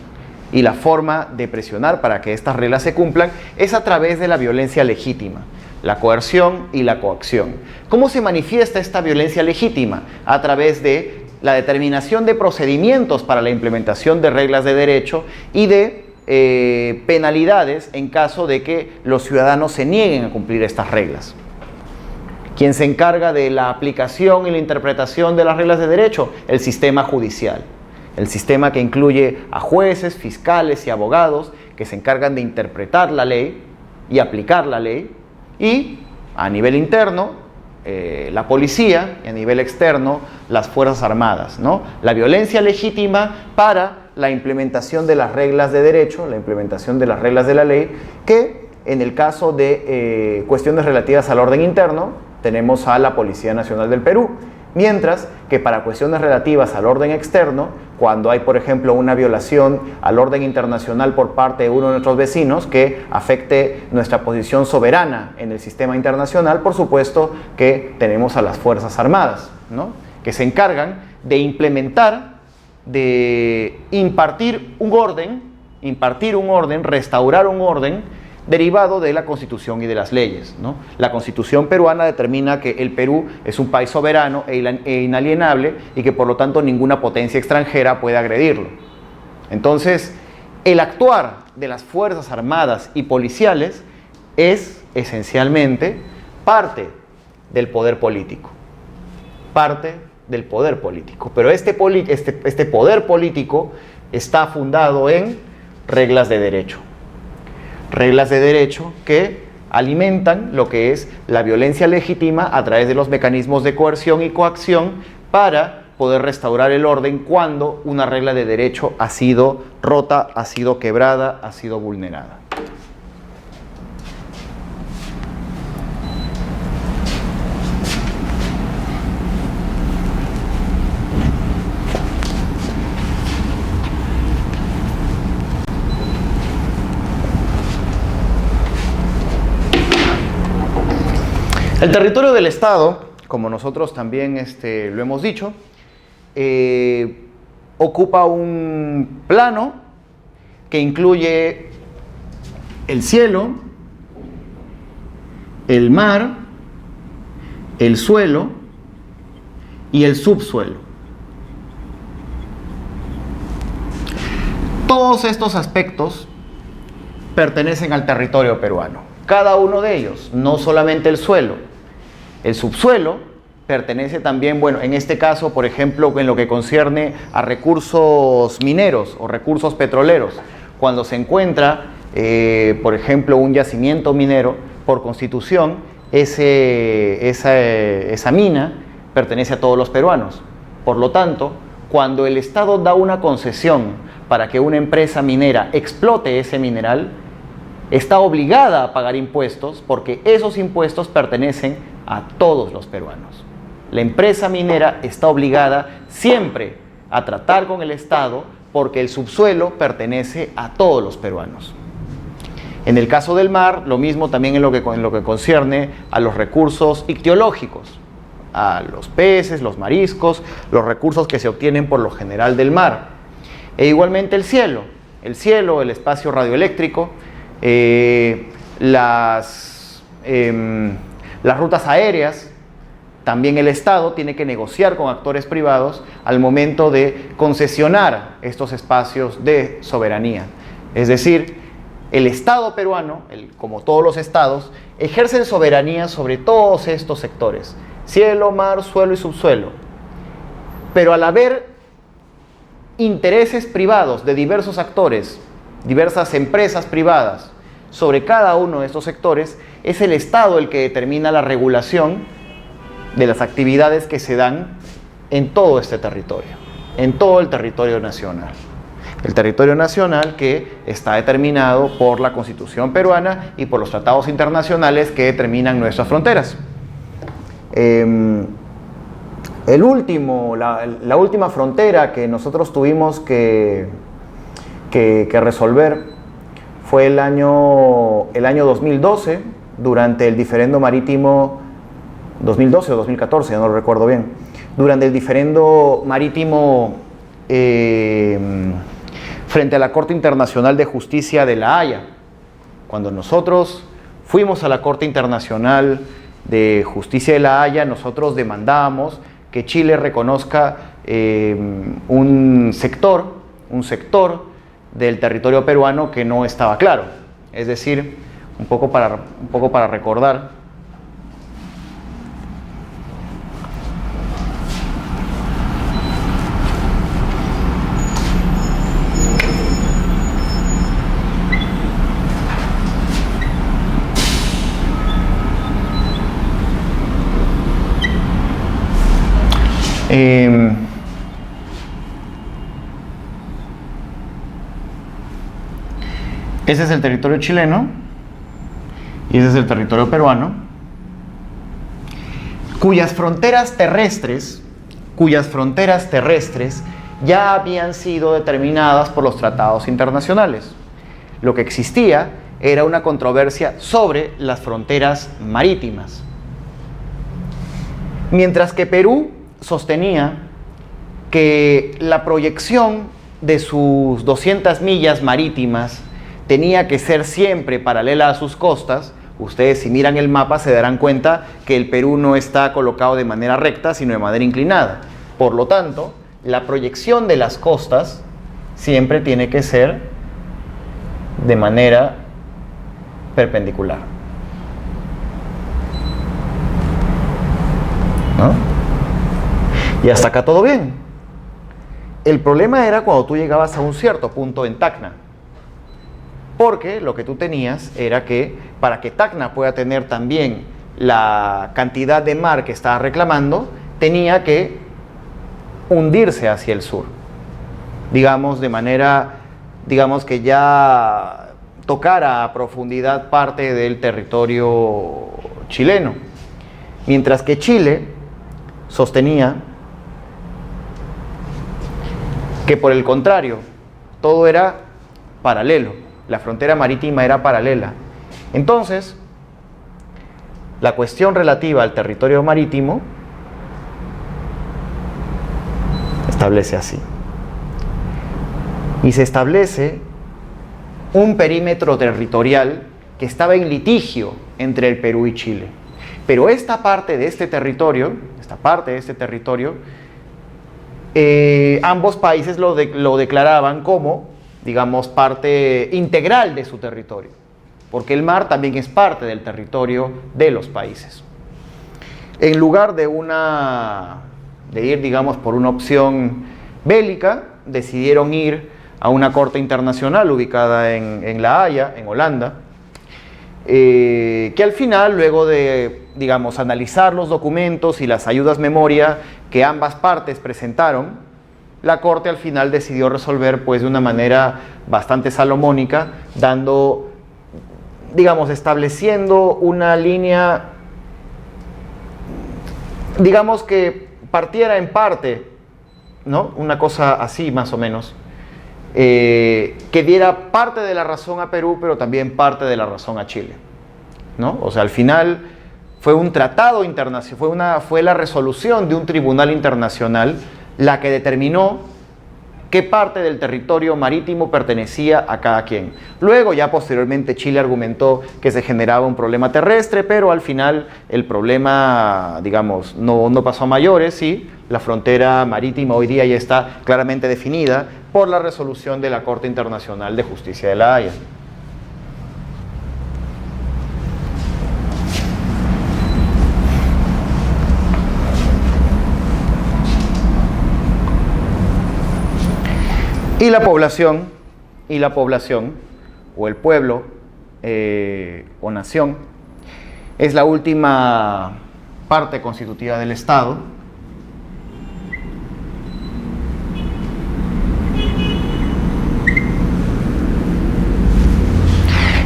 Y la forma de presionar para que estas reglas se cumplan es a través de la violencia legítima, la coerción y la coacción. ¿Cómo se manifiesta esta violencia legítima? A través de la determinación de procedimientos para la implementación de reglas de derecho y de penalidades en caso de que los ciudadanos se nieguen a cumplir estas reglas. ¿Quién se encarga de la aplicación y la interpretación de las reglas de derecho? El sistema judicial. El sistema que incluye a jueces, fiscales y abogados que se encargan de interpretar la ley y aplicar la ley, y a nivel interno la policía y a nivel externo las Fuerzas Armadas, ¿no? La violencia legítima para la implementación de las reglas de derecho, la implementación de las reglas de la ley, que en el caso de cuestiones relativas al orden interno tenemos a la Policía Nacional del Perú, mientras que para cuestiones relativas al orden externo, cuando hay, por ejemplo, una violación al orden internacional por parte de uno de nuestros vecinos que afecte nuestra posición soberana en el sistema internacional, por supuesto que tenemos a las Fuerzas Armadas, ¿no? Que se encargan de implementar, de impartir un orden, restaurar un orden derivado de la Constitución y de las leyes, ¿no? La Constitución peruana determina que el Perú es un país soberano e inalienable y que por lo tanto ninguna potencia extranjera puede agredirlo. Entonces, el actuar de las Fuerzas Armadas y policiales es esencialmente parte del poder político. Pero este poder político está fundado en reglas de derecho. Reglas de derecho que alimentan lo que es la violencia legítima a través de los mecanismos de coerción y coacción para poder restaurar el orden cuando una regla de derecho ha sido rota, ha sido quebrada, ha sido vulnerada. El territorio del Estado, como nosotros también lo hemos dicho, ocupa un plano que incluye el cielo, el mar, el suelo y el subsuelo. Todos estos aspectos pertenecen al territorio peruano. Cada uno de ellos, no solamente el suelo. El subsuelo pertenece también, bueno, en este caso, por ejemplo, en lo que concierne a recursos mineros o recursos petroleros. Cuando se encuentra, por ejemplo, un yacimiento minero, por constitución, esa mina pertenece a todos los peruanos. Por lo tanto, cuando el Estado da una concesión para que una empresa minera explote ese mineral, está obligada a pagar impuestos porque esos impuestos pertenecen a todos los peruanos. La empresa minera está obligada siempre a tratar con el Estado porque el subsuelo pertenece a todos los peruanos. En el caso del mar, lo mismo también en lo que concierne a los recursos ictiológicos, a los peces, los mariscos, los recursos que se obtienen por lo general del mar. E igualmente el cielo, el espacio radioeléctrico, las rutas aéreas. También el Estado tiene que negociar con actores privados al momento de concesionar estos espacios de soberanía. Es decir, el Estado peruano, como todos los estados, ejercen soberanía sobre todos estos sectores: cielo, mar, suelo y subsuelo. Pero al haber intereses privados de diversos actores, diversas empresas privadas, sobre cada uno de estos sectores, es el Estado el que determina la regulación de las actividades que se dan en todo este territorio, en todo el territorio nacional. El territorio nacional que está determinado por la Constitución peruana y por los tratados internacionales que determinan nuestras fronteras. La última frontera que nosotros tuvimos que resolver fue el año 2012, durante el diferendo marítimo 2012 o 2014, ya no lo recuerdo bien, durante el diferendo marítimo frente a la Corte Internacional de Justicia de La Haya. Cuando nosotros fuimos a la Corte Internacional de Justicia de La Haya, nosotros demandamos que Chile reconozca un sector del territorio peruano que no estaba claro. Es decir, un poco para recordar, ese es el territorio chileno y ese es el territorio peruano, cuyas fronteras terrestres ya habían sido determinadas por los tratados internacionales. Lo que existía era una controversia sobre las fronteras marítimas. Mientras que Perú sostenía que la proyección de sus 200 millas marítimas tenía que ser siempre paralela a sus costas. Ustedes, si miran el mapa, se darán cuenta que el Perú no está colocado de manera recta, sino de manera inclinada. Por lo tanto, la proyección de las costas siempre tiene que ser de manera perpendicular, ¿no? Y hasta acá todo bien. El problema era cuando tú llegabas a un cierto punto en Tacna, porque lo que tú tenías era que para que Tacna pueda tener también la cantidad de mar que estaba reclamando, tenía que hundirse hacia el sur, digamos que ya tocara a profundidad parte del territorio chileno, mientras que Chile sostenía que, por el contrario, todo era paralelo, la frontera marítima era paralela. Entonces, la cuestión relativa al territorio marítimo establece así. Y se establece un perímetro territorial que estaba en litigio entre el Perú y Chile. Pero esta parte de este territorio, ambos países lo declaraban como, digamos, parte integral de su territorio, porque el mar también es parte del territorio de los países. En lugar de ir, digamos, por una opción bélica, decidieron ir a una corte internacional ubicada en La Haya, en Holanda, que al final, luego de, digamos, analizar los documentos y las ayudas memoria que ambas partes presentaron, la corte al final decidió resolver pues de una manera bastante salomónica, estableciendo una línea, digamos, que partiera en parte, ¿no? Una cosa así más o menos, que diera parte de la razón a Perú, pero también parte de la razón a Chile, ¿no? O sea, al final fue un tratado internacional, fue la resolución de un tribunal internacional la que determinó qué parte del territorio marítimo pertenecía a cada quien. Luego, ya posteriormente, Chile argumentó que se generaba un problema terrestre, pero al final el problema, digamos, no pasó a mayores, y la frontera marítima hoy día ya está claramente definida por la resolución de la Corte Internacional de Justicia de La Haya. Y la población, o el pueblo, o nación, es la última parte constitutiva del Estado.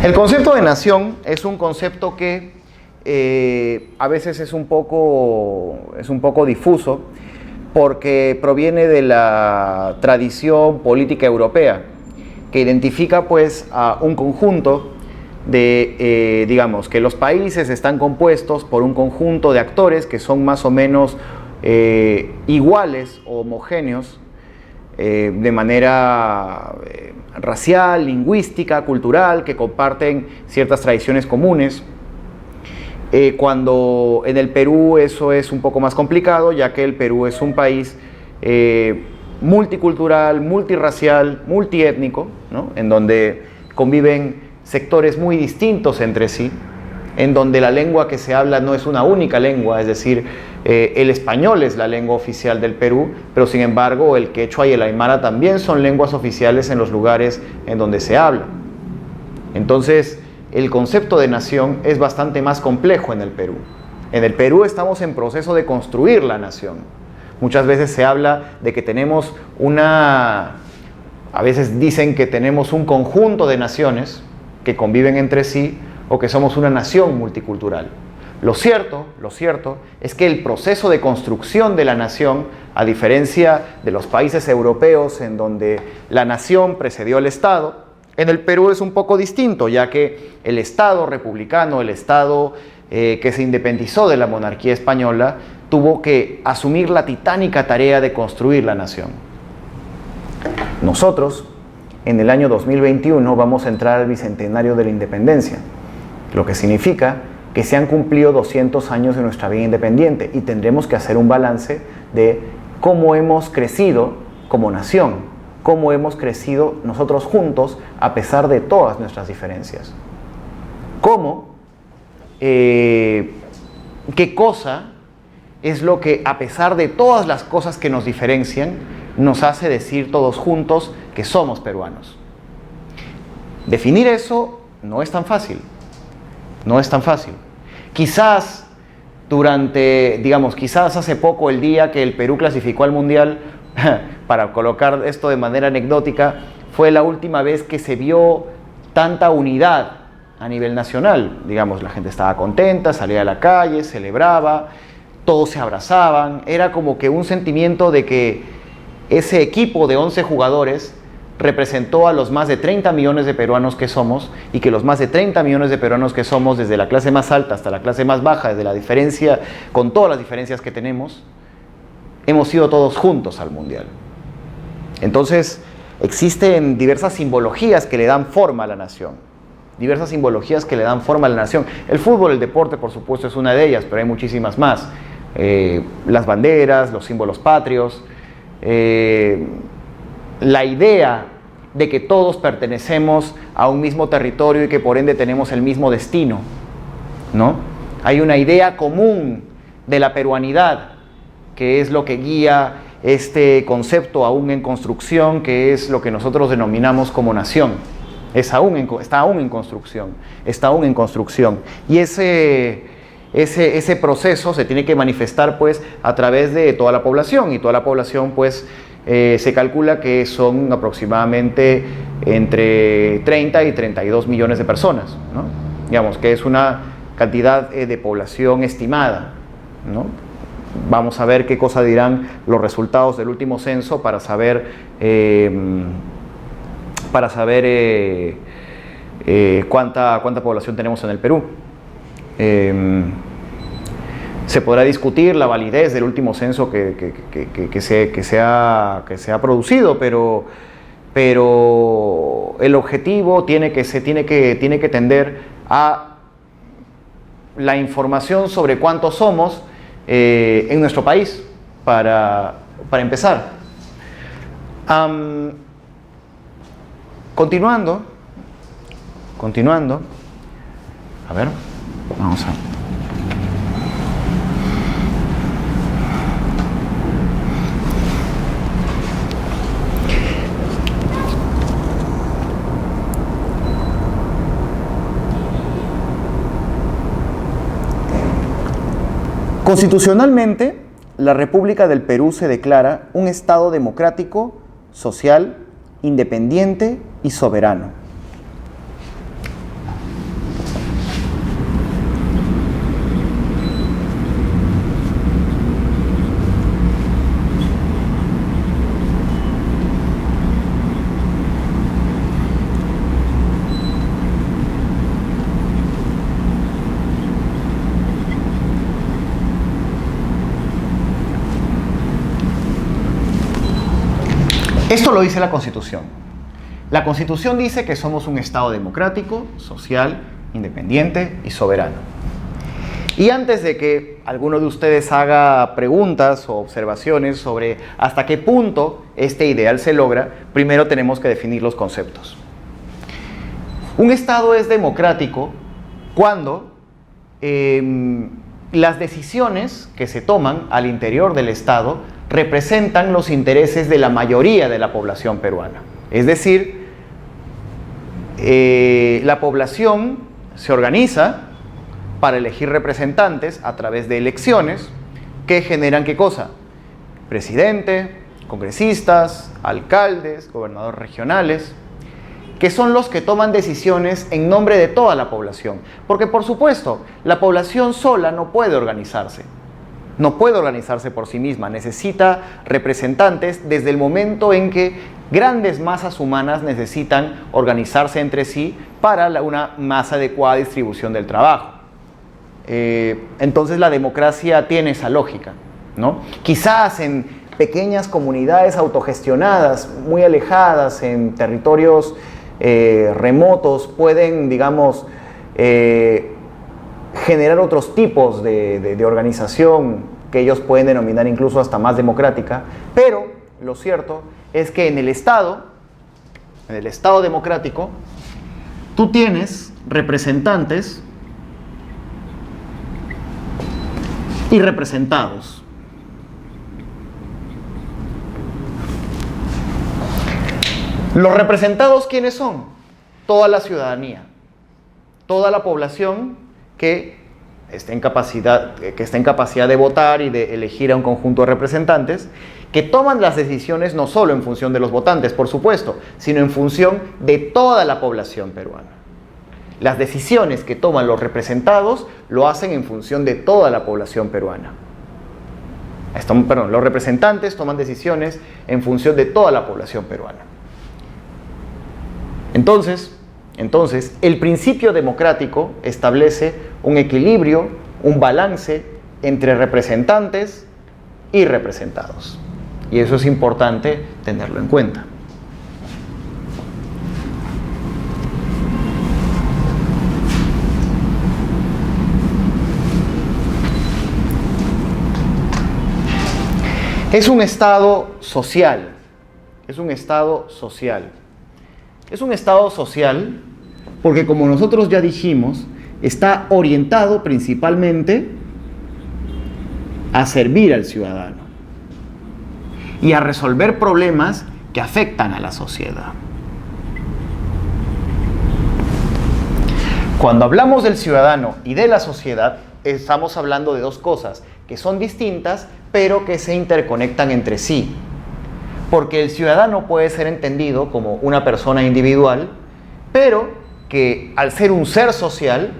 El concepto de nación es un concepto que a veces es un poco difuso, porque proviene de la tradición política europea, que identifica pues a un conjunto de, digamos, que los países están compuestos por un conjunto de actores que son más o menos iguales o homogéneos de manera racial, lingüística, cultural, que comparten ciertas tradiciones comunes. Cuando en el Perú eso es un poco más complicado, ya que el Perú es un país multicultural, multirracial, multiétnico, ¿no? En donde conviven sectores muy distintos entre sí, en donde la lengua que se habla no es una única lengua, es decir, el español es la lengua oficial del Perú, pero sin embargo el quechua y el aymara también son lenguas oficiales en los lugares en donde se habla. Entonces, el concepto de nación es bastante más complejo en el Perú. En el Perú estamos en proceso de construir la nación. Muchas veces se habla de que tenemos a veces dicen que tenemos un conjunto de naciones que conviven entre sí, o que somos una nación multicultural. Lo cierto es que el proceso de construcción de la nación, a diferencia de los países europeos en donde la nación precedió al Estado, en el Perú es un poco distinto, ya que el Estado republicano, el Estado que se independizó de la monarquía española, tuvo que asumir la titánica tarea de construir la nación. Nosotros, en el año 2021, vamos a entrar al bicentenario de la independencia, lo que significa que se han cumplido 200 años de nuestra vida independiente, y tendremos que hacer un balance de cómo hemos crecido como nación, cómo hemos crecido nosotros juntos a pesar de todas nuestras diferencias. ¿Qué cosa es lo que, a pesar de todas las cosas que nos diferencian, nos hace decir todos juntos que somos peruanos? Definir eso no es tan fácil. Quizás quizás hace poco, el día que el Perú clasificó al Mundial, para colocar esto de manera anecdótica, fue la última vez que se vio tanta unidad a nivel nacional. Digamos, la gente estaba contenta, salía a la calle, celebraba, todos se abrazaban. Era como que un sentimiento de que ese equipo de 11 jugadores representó a los más de 30 millones de peruanos que somos, y que los más de 30 millones de peruanos que somos, desde la clase más alta hasta la clase más baja, desde la diferencia, con todas las diferencias que tenemos, hemos ido todos juntos al Mundial. Entonces, existen diversas simbologías que le dan forma a la nación. Diversas simbologías que le dan forma a la nación. El fútbol, el deporte, por supuesto, es una de ellas, pero hay muchísimas más. Las banderas, los símbolos patrios, la idea de que todos pertenecemos a un mismo territorio y que por ende tenemos el mismo destino, ¿no? Hay una idea común de la peruanidad, que es lo que guía este concepto aún en construcción, que es lo que nosotros denominamos como nación. Está aún en construcción. Y ese proceso se tiene que manifestar pues a través de toda la población, y toda la población pues se calcula que son aproximadamente entre 30 y 32 millones de personas, ¿no? Digamos que es una cantidad de población estimada, ¿no? Vamos a ver qué cosa dirán los resultados del último censo para saber cuánta población tenemos en el Perú. Se podrá discutir la validez del último censo que se ha producido, pero el objetivo tiene que tender a la información sobre cuántos somos en nuestro país, para empezar. Continuando, a ver, vamos a... Constitucionalmente, la República del Perú se declara un Estado democrático, social, independiente y soberano. Esto lo dice la Constitución. La Constitución dice que somos un Estado democrático, social, independiente y soberano. Y antes de que alguno de ustedes haga preguntas o observaciones sobre hasta qué punto este ideal se logra, primero tenemos que definir los conceptos. Un Estado es democrático cuando las decisiones que se toman al interior del Estado representan los intereses de la mayoría de la población peruana. Es decir, la población se organiza para elegir representantes a través de elecciones que generan ¿qué cosa? Presidente, congresistas, alcaldes, gobernadores regionales, que son los que toman decisiones en nombre de toda la población. Porque, por supuesto, la población sola no puede organizarse. No puede organizarse por sí misma, necesita representantes desde el momento en que grandes masas humanas necesitan organizarse entre sí para una más adecuada distribución del trabajo. Entonces la democracia tiene esa lógica, ¿no? Quizás en pequeñas comunidades autogestionadas, muy alejadas, en territorios remotos, pueden, digamos, generar otros tipos de organización que ellos pueden denominar incluso hasta más democrática, pero lo cierto es que en el Estado democrático, tú tienes representantes y representados. Los representados, ¿quiénes son? Toda la ciudadanía, toda la población que está en capacidad de votar y de elegir a un conjunto de representantes que toman las decisiones no solo en función de los votantes, por supuesto, sino en función de toda la población peruana. Las decisiones que toman los representados lo hacen en función de toda la población peruana. Los representantes toman decisiones en función de toda la población peruana. Entonces, el principio democrático establece un equilibrio, un balance entre representantes y representados. Y eso es importante tenerlo en cuenta. Es un estado social. Es un estado social. Es un estado social porque, como nosotros ya dijimos, está orientado principalmente a servir al ciudadano y a resolver problemas que afectan a la sociedad. Cuando hablamos del ciudadano y de la sociedad, estamos hablando de dos cosas que son distintas, pero que se interconectan entre sí. Porque el ciudadano puede ser entendido como una persona individual, pero que al ser un ser social,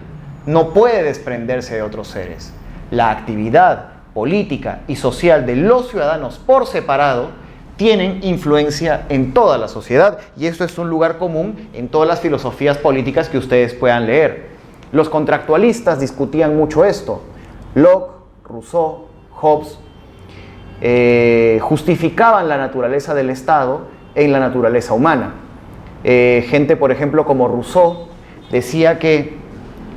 no puede desprenderse de otros seres. La actividad política y social de los ciudadanos por separado tienen influencia en toda la sociedad, y esto es un lugar común en todas las filosofías políticas que ustedes puedan leer. Los contractualistas discutían mucho esto. Locke, Rousseau, Hobbes justificaban la naturaleza del Estado en la naturaleza humana. Gente, por ejemplo, como Rousseau, decía que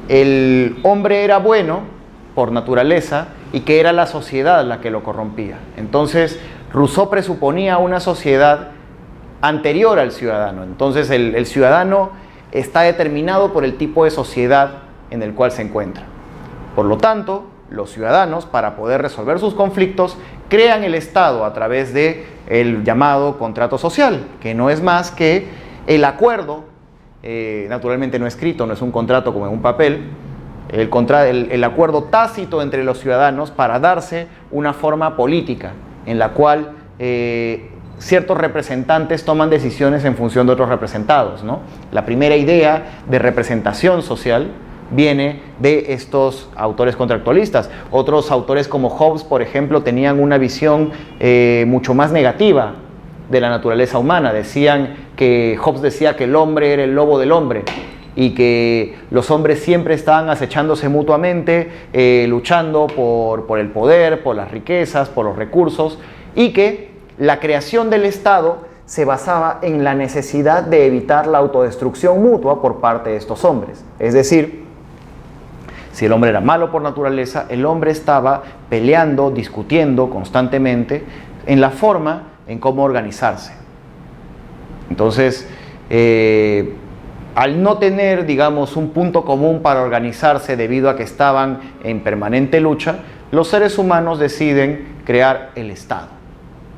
el hombre era bueno por naturaleza y que era la sociedad la que lo corrompía. Entonces, Rousseau presuponía una sociedad anterior al ciudadano. Entonces, el ciudadano está determinado por el tipo de sociedad en el cual se encuentra. Por lo tanto, los ciudadanos, para poder resolver sus conflictos, crean el Estado a través del llamado contrato social, que no es más que el acuerdo, naturalmente no escrito, no es un contrato como en un papel, el acuerdo tácito entre los ciudadanos para darse una forma política en la cual ciertos representantes toman decisiones en función de otros representados, ¿no? La primera idea de representación social viene de estos autores contractualistas. Otros autores como Hobbes, por ejemplo, tenían una visión mucho más negativa de la naturaleza humana. Hobbes decía que el hombre era el lobo del hombre y que los hombres siempre estaban acechándose mutuamente, luchando por el poder, por las riquezas, por los recursos, y que la creación del Estado se basaba en la necesidad de evitar la autodestrucción mutua por parte de estos hombres. Es decir, si el hombre era malo por naturaleza, el hombre estaba peleando, discutiendo constantemente en la forma en cómo organizarse. Entonces, al no tener, digamos, un punto común para organizarse debido a que estaban en permanente lucha, los seres humanos deciden crear el Estado.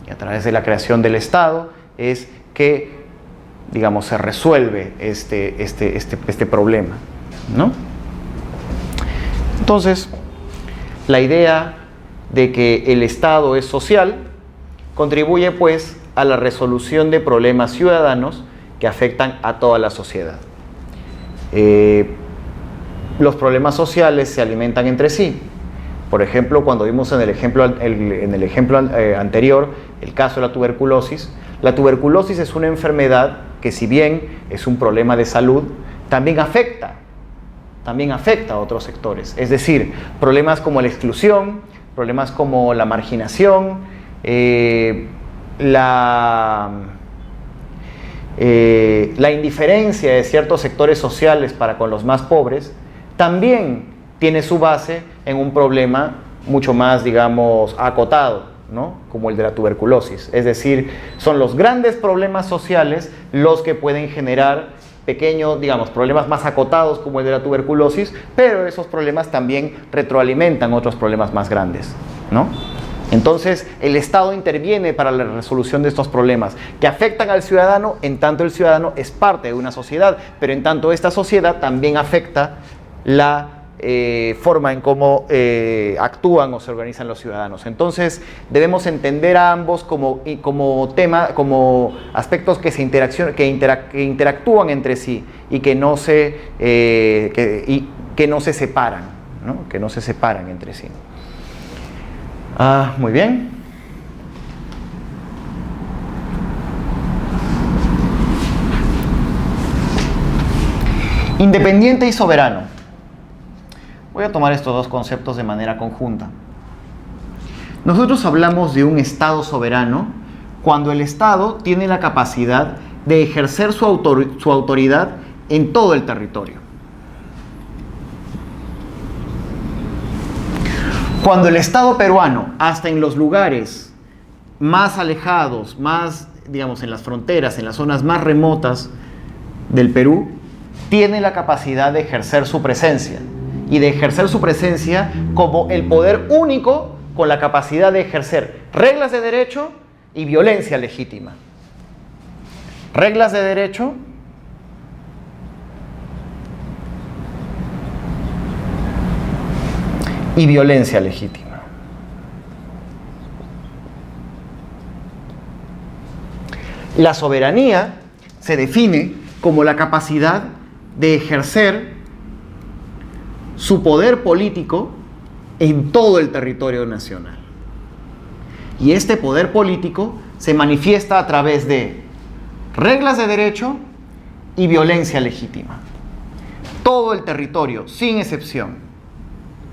Y a través de la creación del Estado es que, digamos, se resuelve este problema, ¿no? Entonces, la idea de que el Estado es social contribuye, pues, a la resolución de problemas ciudadanos que afectan a toda la sociedad. Los problemas sociales se alimentan entre sí. Por ejemplo, cuando vimos en el ejemplo anterior el caso de la tuberculosis es una enfermedad que, si bien es un problema de salud, también afecta a otros sectores. Es decir, problemas como la exclusión, problemas como la marginación, la indiferencia de ciertos sectores sociales para con los más pobres, también tiene su base en un problema mucho más, digamos, acotado, ¿no? Como el de la tuberculosis. Es decir, son los grandes problemas sociales los que pueden generar pequeños, digamos, problemas más acotados como el de la tuberculosis, pero esos problemas también retroalimentan otros problemas más grandes, ¿no? Entonces, el Estado interviene para la resolución de estos problemas que afectan al ciudadano, en tanto el ciudadano es parte de una sociedad, pero en tanto esta sociedad también afecta la forma en cómo actúan o se organizan los ciudadanos. Entonces, debemos entender a ambos como aspectos que interactúan entre sí y que no se separan, ¿no? Que no se separan entre sí. Muy bien. Independiente y soberano. Voy a tomar estos dos conceptos de manera conjunta. Nosotros hablamos de un Estado soberano cuando el Estado tiene la capacidad de ejercer su autoridad en todo el territorio. Cuando el Estado peruano, hasta en los lugares más alejados, más, digamos, en las fronteras, en las zonas más remotas del Perú, tiene la capacidad de ejercer su presencia, y de ejercer su presencia como el poder único con la capacidad de ejercer reglas de derecho y violencia legítima. Reglas de derecho y violencia legítima. La soberanía se define como la capacidad de ejercer su poder político en todo el territorio nacional. Y este poder político se manifiesta a través de reglas de derecho y violencia legítima. Todo el territorio, sin excepción.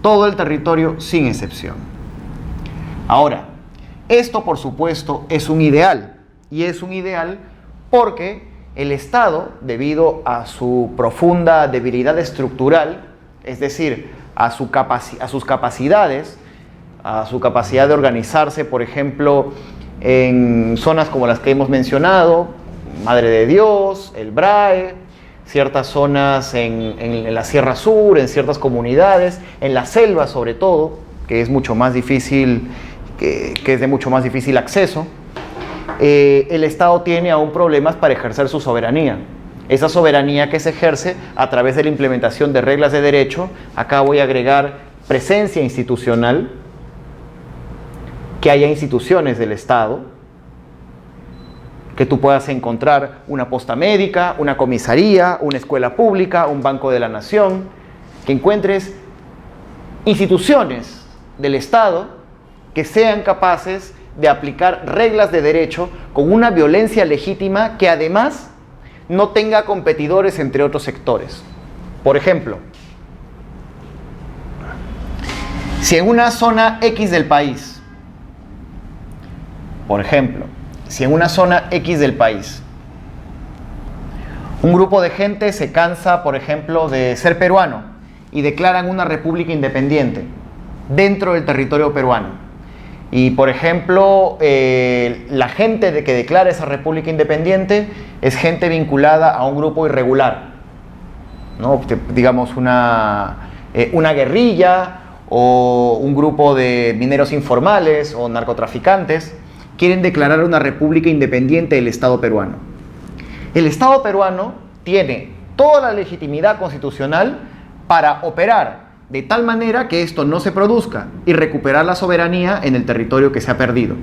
Todo el territorio, sin excepción. Ahora, esto por supuesto es un ideal. Y es un ideal porque el Estado, debido a su profunda debilidad estructural, es decir, a sus capacidades, a su capacidad de organizarse, por ejemplo, en zonas como las que hemos mencionado, Madre de Dios, el BRAE, ciertas zonas en la Sierra Sur, en ciertas comunidades, en la selva sobre todo, que es mucho más difícil, que es de mucho más difícil acceso. El Estado tiene aún problemas para ejercer su soberanía. Esa soberanía que se ejerce a través de la implementación de reglas de derecho. Acá voy a agregar presencia institucional, que haya instituciones del Estado, que tú puedas encontrar una posta médica, una comisaría, una escuela pública, un banco de la nación, que encuentres instituciones del Estado que sean capaces de aplicar reglas de derecho con una violencia legítima que además no tenga competidores entre otros sectores. Por ejemplo, si en una zona X del país, un grupo de gente se cansa, por ejemplo, de ser peruano y declaran una república independiente dentro del territorio peruano. Y, por ejemplo, la gente que declara esa república independiente es gente vinculada a un grupo irregular, ¿no? Digamos una guerrilla o un grupo de mineros informales o narcotraficantes. Quieren declarar una república independiente del Estado peruano. El Estado peruano tiene toda la legitimidad constitucional para operar de tal manera que esto no se produzca y recuperar la soberanía en el territorio que se ha perdido.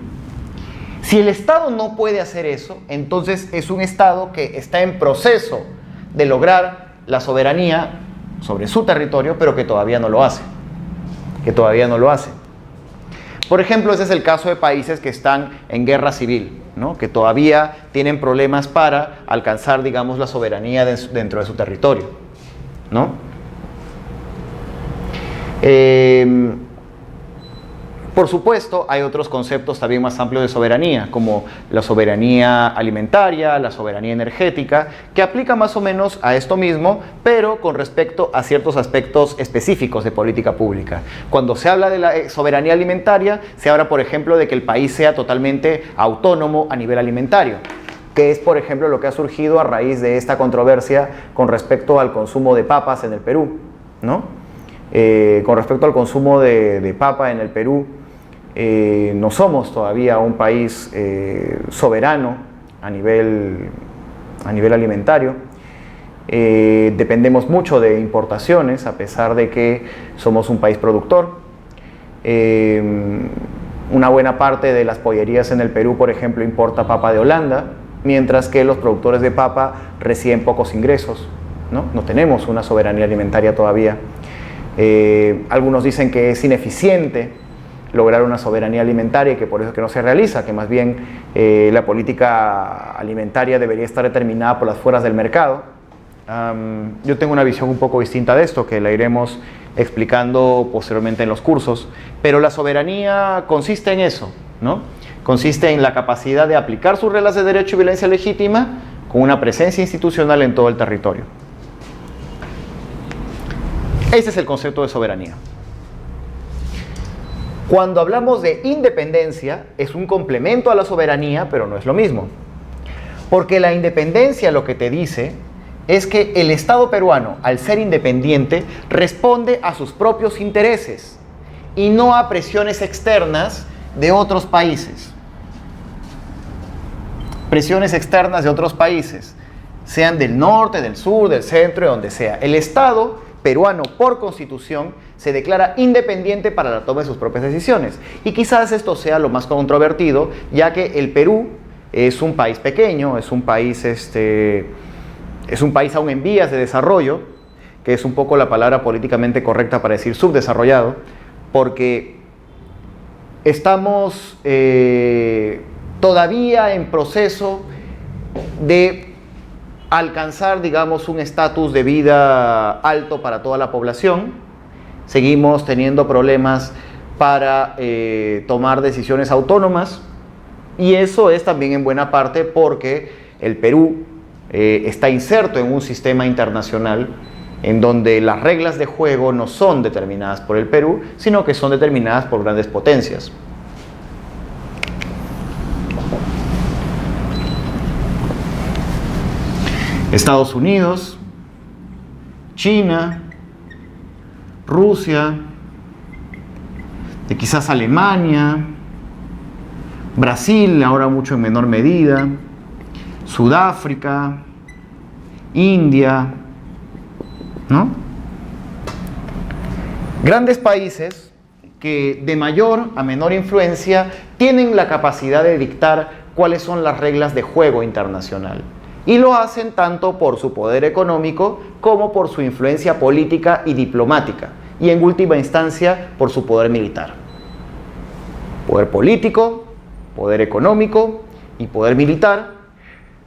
Si el Estado no puede hacer eso, entonces es un Estado que está en proceso de lograr la soberanía sobre su territorio, pero que todavía no lo hace. Por ejemplo, ese es el caso de países que están en guerra civil, ¿no? Que todavía tienen problemas para alcanzar, digamos, la soberanía dentro de su territorio, ¿no? Por supuesto, hay otros conceptos también más amplios de soberanía, como la soberanía alimentaria, la soberanía energética, que aplica más o menos a esto mismo, pero con respecto a ciertos aspectos específicos de política pública. Cuando se habla de la soberanía alimentaria, se habla, por ejemplo, de que el país sea totalmente autónomo a nivel alimentario, que es, por ejemplo, lo que ha surgido a raíz de esta controversia con respecto al consumo de papas en el Perú, ¿no? Con respecto al consumo de papa en el Perú, no somos todavía un país soberano a nivel alimentario. Dependemos mucho de importaciones, a pesar de que somos un país productor. Una buena parte de las pollerías en el Perú, por ejemplo, importa papa de Holanda, mientras que los productores de papa reciben pocos ingresos, ¿no? No tenemos una soberanía alimentaria todavía. Algunos dicen que es ineficiente lograr una soberanía alimentaria y que por eso es que no se realiza, que más bien la política alimentaria debería estar determinada por las fuerzas del mercado. Yo tengo una visión un poco distinta de esto, que la iremos explicando posteriormente en los cursos, pero la soberanía consiste en eso, ¿no? Consiste en la capacidad de aplicar sus reglas de derecho y violencia legítima con una presencia institucional en todo el territorio. Ese es el concepto de soberanía. Cuando hablamos de independencia, es un complemento a la soberanía, pero no es lo mismo. Porque la independencia lo que te dice es que el Estado peruano, al ser independiente, responde a sus propios intereses y no a presiones externas de otros países. Presiones externas de otros países, sean del norte, del sur, del centro, de donde sea. El Estado peruano, por constitución, se declara independiente para la toma de sus propias decisiones. Y quizás esto sea lo más controvertido, ya que el Perú es un país pequeño, es un país aún en vías de desarrollo, que es un poco la palabra políticamente correcta para decir subdesarrollado, porque estamos todavía en proceso de alcanzar, digamos, un estatus de vida alto para toda la población. Seguimos teniendo problemas para tomar decisiones autónomas, y eso es también en buena parte porque el Perú está inserto en un sistema internacional en donde las reglas de juego no son determinadas por el Perú, sino que son determinadas por grandes potencias. Estados Unidos, China, Rusia, quizás Alemania, Brasil, ahora mucho en menor medida, Sudáfrica, India, ¿no? Grandes países que de mayor a menor influencia tienen la capacidad de dictar cuáles son las reglas de juego internacional. Y lo hacen tanto por su poder económico como por su influencia política y diplomática, y en última instancia por su poder militar. Poder político, poder económico y poder militar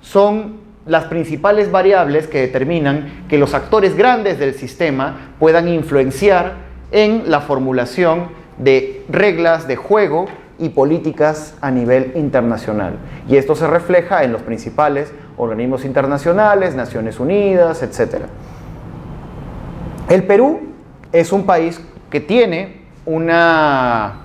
son las principales variables que determinan que los actores grandes del sistema puedan influenciar en la formulación de reglas de juego y políticas a nivel internacional. Y esto se refleja en los principales organismos internacionales, Naciones Unidas, etc. El Perú es un país que tiene una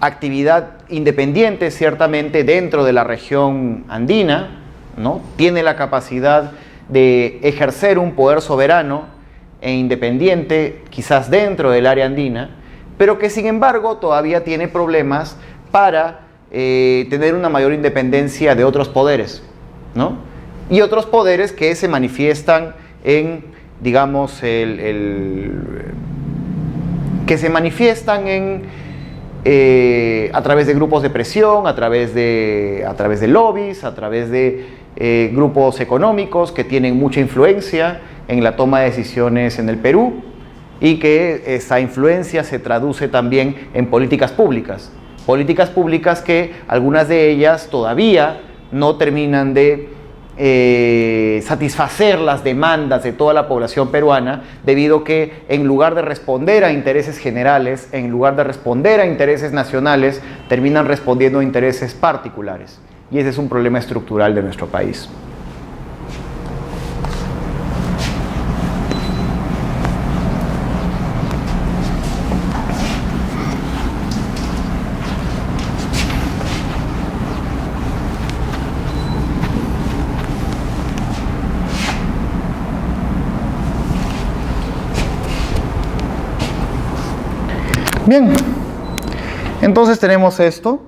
actividad independiente, ciertamente, dentro de la región andina, ¿no? Tiene la capacidad de ejercer un poder soberano e independiente, quizás dentro del área andina, pero que sin embargo todavía tiene problemas para tener una mayor independencia de otros poderes, ¿no? Y otros poderes que se manifiestan en, digamos, a través de grupos de presión, a través de lobbies, a través de grupos económicos que tienen mucha influencia en la toma de decisiones en el Perú, y que esa influencia se traduce también en políticas públicas que algunas de ellas todavía no terminan de satisfacer las demandas de toda la población peruana, debido a que en lugar de responder a intereses generales, en lugar de responder a intereses nacionales, terminan respondiendo a intereses particulares. Y ese es un problema estructural de nuestro país. Bien, entonces tenemos esto.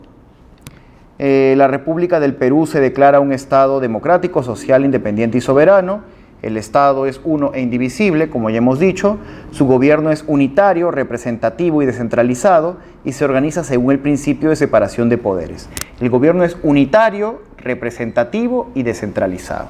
La República del Perú se declara un Estado democrático, social, independiente y soberano. El Estado es uno e indivisible, como ya hemos dicho. Su gobierno es unitario, representativo y descentralizado, y se organiza según el principio de separación de poderes. El gobierno es unitario, representativo y descentralizado.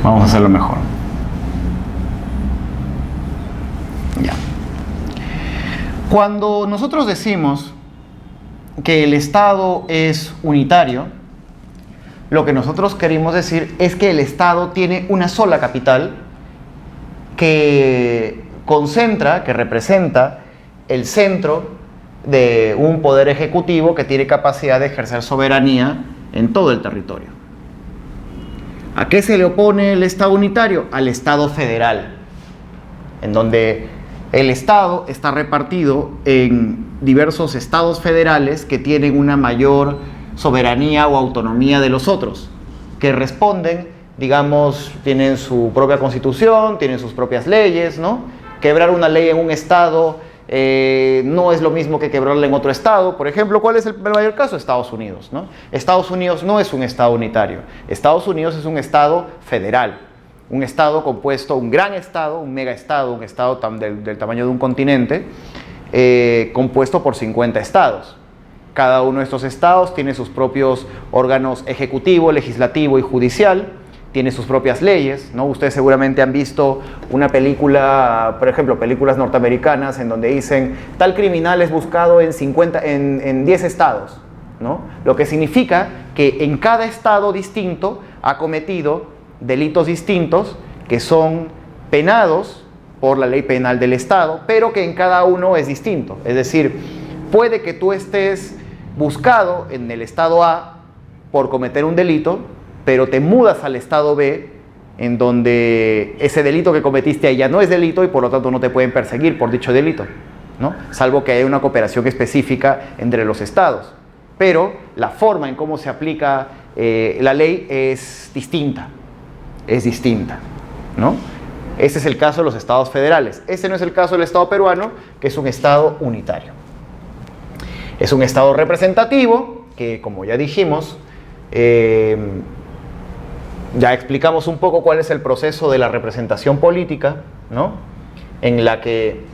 Vamos a hacerlo mejor. Ya. Cuando nosotros decimos que el Estado es unitario, lo que nosotros queremos decir es que el Estado tiene una sola capital que concentra, que representa el centro de un poder ejecutivo que tiene capacidad de ejercer soberanía en todo el territorio. ¿A qué se le opone el Estado unitario? Al Estado federal, en donde el Estado está repartido en diversos estados federales que tienen una mayor soberanía o autonomía de los otros, que responden, digamos, tienen su propia constitución, tienen sus propias leyes, ¿no? Quebrar una ley en un estado no es lo mismo que quebrarla en otro estado. Por ejemplo, ¿cuál es el mayor caso? Estados Unidos, ¿no? Estados Unidos no es un estado unitario. Estados Unidos es un estado federal, un estado compuesto, un gran estado, un mega estado, un estado del tamaño de un continente, compuesto por 50 estados. Cada uno de estos estados tiene sus propios órganos ejecutivo, legislativo y judicial, tiene sus propias leyes, ¿no? Ustedes seguramente han visto una película, por ejemplo, películas norteamericanas en donde dicen tal criminal es buscado en 10 estados, ¿no? Lo que significa que en cada estado distinto ha cometido delitos distintos que son penados por la ley penal del estado, pero que en cada uno es distinto. Es decir, puede que tú estés buscado en el estado A por cometer un delito, pero te mudas al estado B, en donde ese delito que cometiste ahí ya no es delito y por lo tanto no te pueden perseguir por dicho delito, ¿no? Salvo que haya una cooperación específica entre los estados. Pero la forma en cómo se aplica la ley es distinta, ¿no? Ese es el caso de los estados federales. Ese no es el caso del estado peruano, que es un estado unitario. Es un estado representativo que, como ya dijimos, ya explicamos un poco cuál es el proceso de la representación política, ¿no? En la que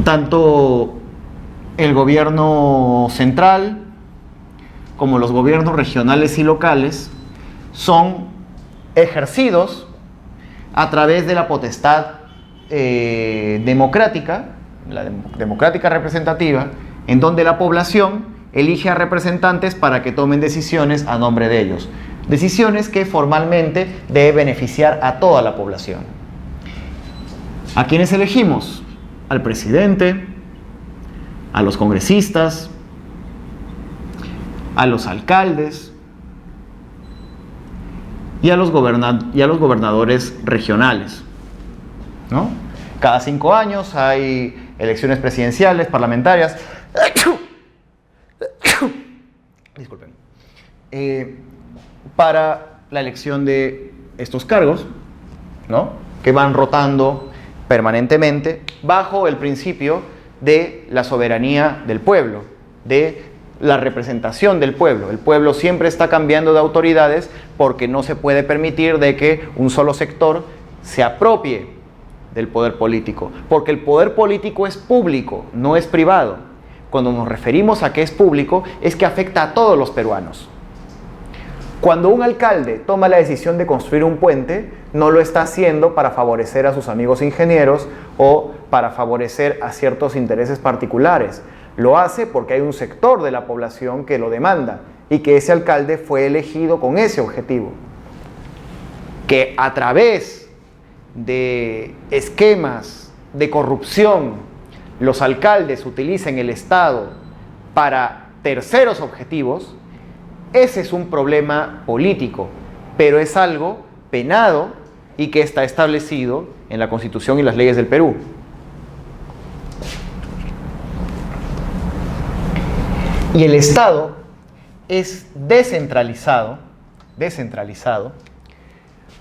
tanto el gobierno central como los gobiernos regionales y locales son ejercidos a través de la potestad democrática, la democrática representativa, en donde la población elige a representantes para que tomen decisiones a nombre de ellos. Decisiones que formalmente deben beneficiar a toda la población. ¿A quiénes elegimos? Al presidente, a los congresistas, a los alcaldes y a los gobernadores regionales, ¿no? Cada 5 años hay elecciones presidenciales, parlamentarias, disculpen, para la elección de estos cargos, ¿no? Que van rotando permanentemente bajo el principio de la soberanía del pueblo, de la representación del pueblo. El pueblo siempre está cambiando de autoridades porque no se puede permitir de que un solo sector se apropie del poder político, porque el poder político es público, no es privado. Cuando nos referimos a que es público, es que afecta a todos los peruanos. Cuando un alcalde toma la decisión de construir un puente, no lo está haciendo para favorecer a sus amigos ingenieros o para favorecer a ciertos intereses particulares. Lo hace porque hay un sector de la población que lo demanda y que ese alcalde fue elegido con ese objetivo. Que a través de esquemas de corrupción los alcaldes utilicen el Estado para terceros objetivos, ese es un problema político, pero es algo penado y que está establecido en la Constitución y las leyes del Perú. Y el Estado es descentralizado,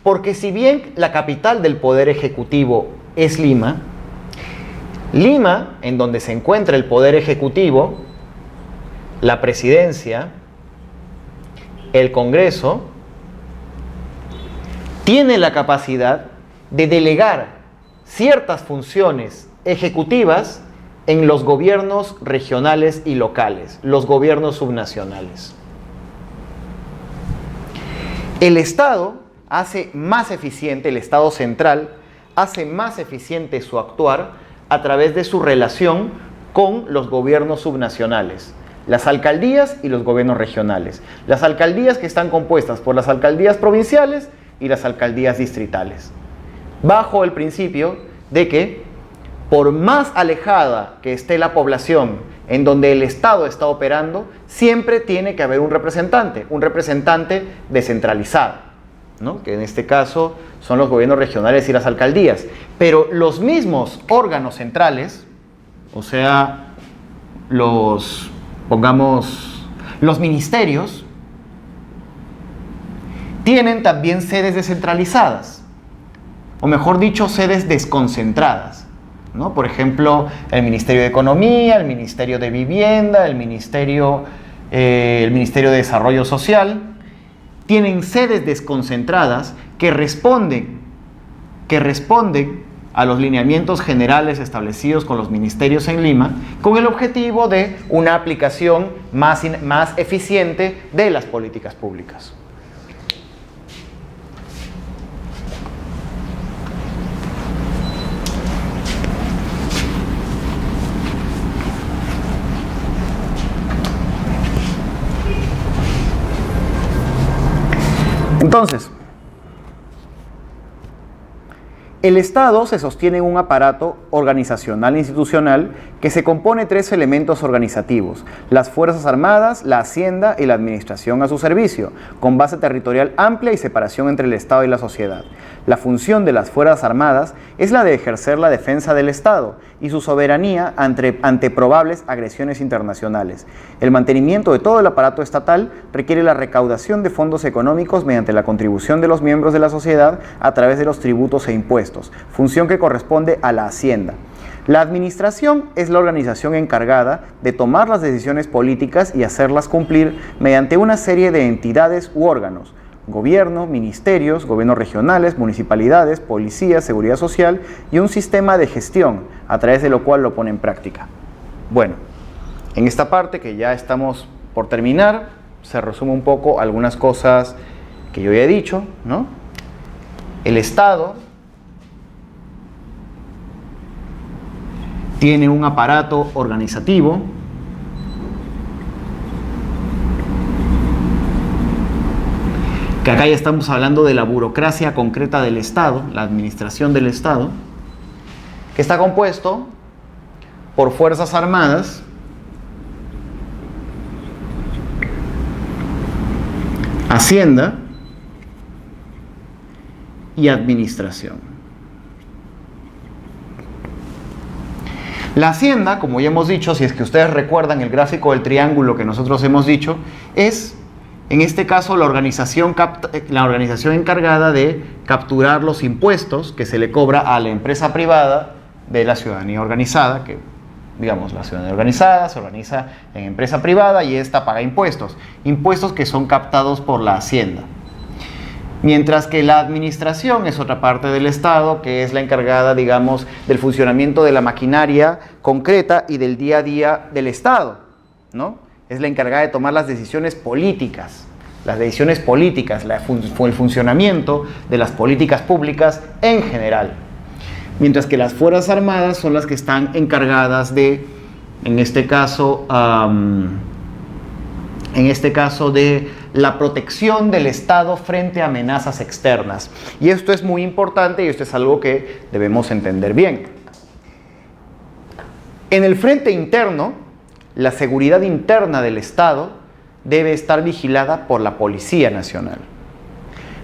porque si bien la capital del Poder Ejecutivo es Lima, en donde se encuentra el Poder Ejecutivo, la Presidencia, el Congreso, tiene la capacidad de delegar ciertas funciones ejecutivas en los gobiernos regionales y locales, los gobiernos subnacionales. El Estado hace más eficiente, el Estado central hace más eficiente su actuar a través de su relación con los gobiernos subnacionales, las alcaldías y los gobiernos regionales. Las alcaldías que están compuestas por las alcaldías provinciales y las alcaldías distritales, bajo el principio de que por más alejada que esté la población en donde el Estado está operando, siempre tiene que haber un representante descentralizado, ¿no? Que en este caso son los gobiernos regionales y las alcaldías. Pero los mismos órganos centrales, o sea, los ministerios, tienen también sedes descentralizadas, o mejor dicho, sedes desconcentradas, ¿no? Por ejemplo, el Ministerio de Economía, el Ministerio de Vivienda, el Ministerio de Desarrollo Social, tienen sedes desconcentradas que responden a los lineamientos generales establecidos con los ministerios en Lima, con el objetivo de una aplicación más eficiente de las políticas públicas. Entonces, el Estado se sostiene en un aparato organizacional e institucional que se compone de 3 elementos organizativos: las Fuerzas Armadas, la Hacienda y la Administración a su servicio, con base territorial amplia y separación entre el Estado y la sociedad. La función de las Fuerzas Armadas es la de ejercer la defensa del Estado y su soberanía ante probables agresiones internacionales. El mantenimiento de todo el aparato estatal requiere la recaudación de fondos económicos mediante la contribución de los miembros de la sociedad a través de los tributos e impuestos, función que corresponde a la Hacienda. La administración es la organización encargada de tomar las decisiones políticas y hacerlas cumplir mediante una serie de entidades u órganos: gobierno, ministerios, gobiernos regionales, municipalidades, policía, seguridad social y un sistema de gestión a través de lo cual lo pone en práctica. Bueno, en esta parte que ya estamos por terminar, se resume un poco algunas cosas que yo ya he dicho, ¿no? El Estado tiene un aparato organizativo que acá ya estamos hablando de la burocracia concreta del Estado, la administración del Estado, que está compuesto por Fuerzas Armadas, Hacienda y Administración. La Hacienda, como ya hemos dicho, si es que ustedes recuerdan el gráfico del triángulo que nosotros hemos dicho, es en este caso la organización encargada de capturar los impuestos que se le cobra a la empresa privada de la ciudadanía organizada, que digamos la ciudadanía organizada se organiza en empresa privada y esta paga impuestos que son captados por la Hacienda. Mientras que la administración es otra parte del Estado que es la encargada, digamos, del funcionamiento de la maquinaria concreta y del día a día del Estado, ¿no? Es la encargada de tomar las decisiones políticas, el funcionamiento de las políticas públicas en general. Mientras que las Fuerzas Armadas son las que están encargadas de, en este caso de la protección del Estado frente a amenazas externas. Y esto es muy importante y esto es algo que debemos entender bien. En el frente interno, la seguridad interna del Estado debe estar vigilada por la Policía Nacional.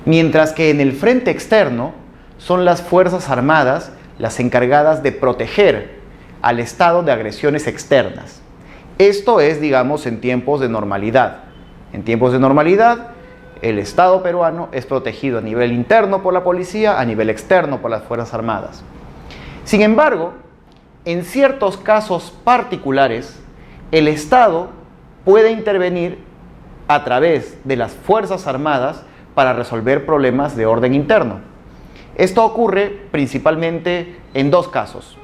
Mientras que en el frente externo son las Fuerzas Armadas las encargadas de proteger al Estado de agresiones externas. Esto es, digamos, en tiempos de normalidad. En tiempos de normalidad, el Estado peruano es protegido a nivel interno por la policía, a nivel externo por las Fuerzas Armadas. Sin embargo, en ciertos casos particulares, el Estado puede intervenir a través de las Fuerzas Armadas para resolver problemas de orden interno. Esto ocurre principalmente en 2 casos: